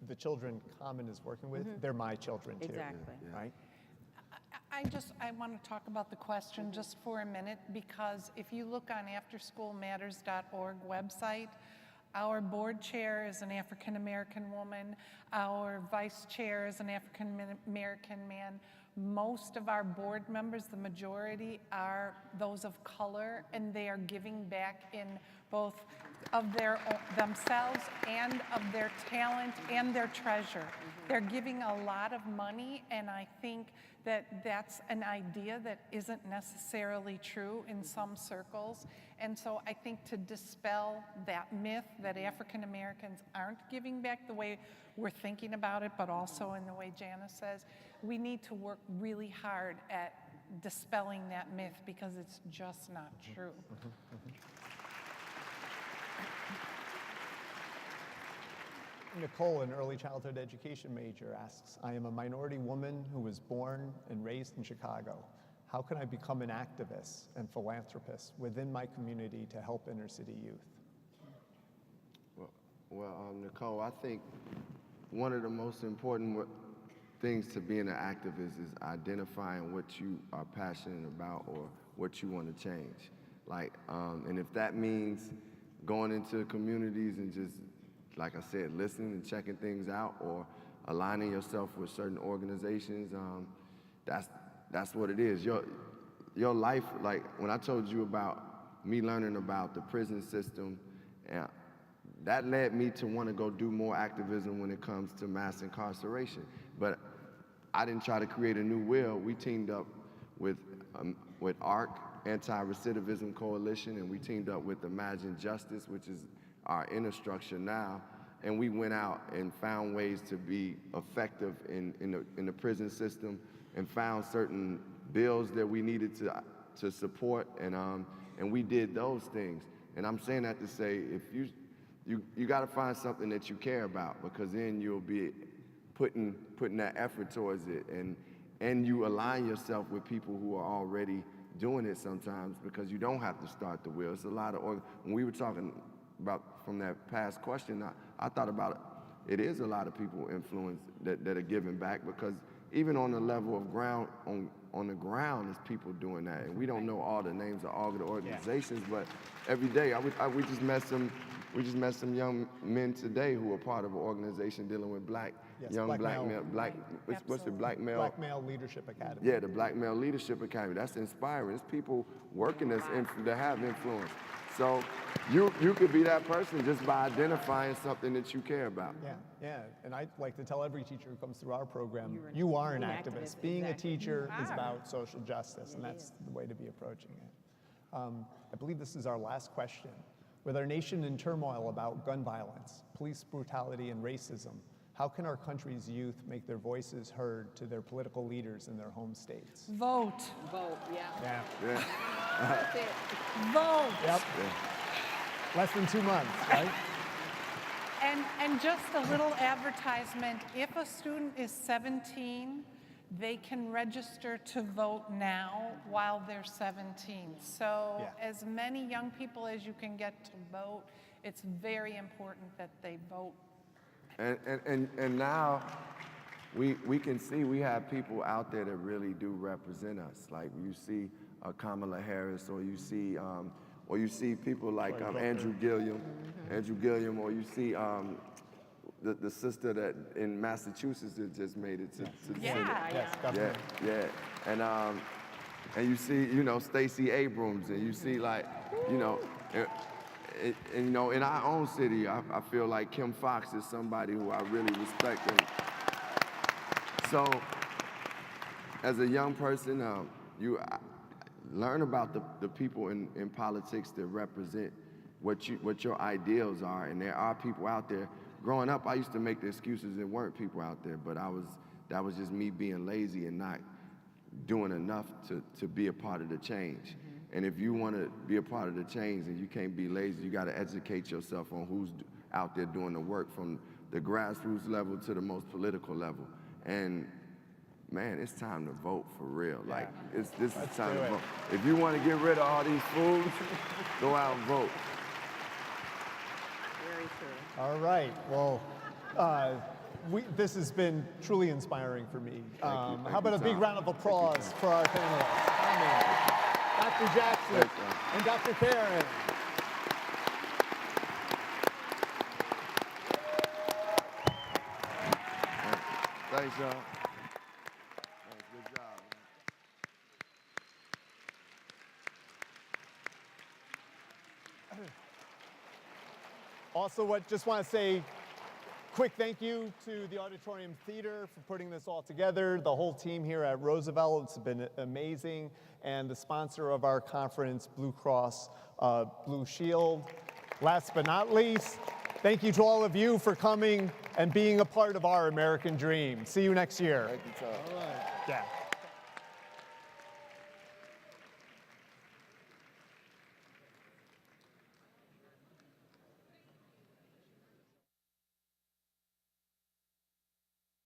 the children Common is working with, they're my children too. Exactly. Right? I want to talk about the question just for a minute, because if you look on afterschoolmatters.org website, our board chair is an African American woman. Our vice chair is an African American man. Most of our board members, the majority, are those of color, and they are giving back in both of themselves and of their talent and their treasure. They're giving a lot of money, and I think that that's an idea that isn't necessarily true in some circles. And so I think to dispel that myth that African Americans aren't giving back the way we're thinking about it, but also in the way Janice says, we need to work really hard at dispelling that myth, because it's just not true. Nicole, an early childhood education major, asks, I am a minority woman who was born and raised in Chicago. How can I become an activist and philanthropist within my community to help inner city youth? Well, Nicole, I think one of the most important things to being an activist is identifying what you are passionate about or what you want to change. And if that means going into communities and just, like I said, listening and checking things out, or aligning yourself with certain organizations, that's what it is. Your life, like when I told you about me learning about the prison system, that led me to want to go do more activism when it comes to mass incarceration. But I didn't try to create a new wheel. We teamed up with ARC, Anti-Recidivism Coalition, and we teamed up with Imagine Justice, which is our inner structure now, and we went out and found ways to be effective in the prison system, and found certain bills that we needed to support, and we did those things. And I'm saying that to say, if you got to find something that you care about, because then you'll be putting that effort towards it, and you align yourself with people who are already doing it sometimes, because you don't have to start the wheel. It's a lot of when we were talking about from that past question, I thought about it is a lot of people influence that are giving back, because even on the level of ground, on the ground, is people doing that. And we don't know all the names of all the organizations, but every day, we just met some young men today who are part of an organization dealing with black male Leadership Academy. Yeah, the Black Male Leadership Academy. That's inspiring. It's people working that have influence. So you could be that person just by identifying something that you care about. Yeah, and I like to tell every teacher who comes through our program, you are an activist. Being a teacher is about social justice, and that's the way to be approaching it. I believe this is our last question. With our nation in turmoil about gun violence, police brutality, and racism, how can our country's youth make their voices heard to their political leaders in their home states? Vote. Vote, yeah. That's it. Vote. Yep. Less than 2 months, right? And just a little advertisement, if a student is 17, they can register to vote now while they're 17. So as many young people as you can get to vote, it's very important that they vote. And now we can see we have people out there that really do represent us. Like you see Kamala Harris, or you see people like Andrew Gilliam, or you see the sister that in Massachusetts that just made it to the Senate. And you see, Stacey Abrams, and you see and in our own city, I feel like Kim Fox is somebody who I really respect. And so, as a young person, you learn about the people in politics that represent what your ideals are, and there are people out there. Growing up, I used to make the excuses there weren't people out there, but that was just me being lazy and not doing enough to be a part of the change. And if you want to be a part of the change, and you can't be lazy, you got to educate yourself on who's out there doing the work from the grassroots level to the most political level. And man, it's time to vote for real. Like, this is time to vote. If you want to get rid of all these fools, go out and vote. Very true. All right, well, this has been truly inspiring for me. How about a big round of applause for our panelists? Dr. Jackson and Dr. Caron. Thanks, y'all. Good job. Also, just want to say quick thank you to the Auditorium Theater for putting this all together, the whole team here at Roosevelt. It's been amazing. And the sponsor of our conference, Blue Cross Blue Shield. Last but not least, thank you to all of you for coming and being a part of our American dream. See you next year. Thank you, Tom. All right. Yeah.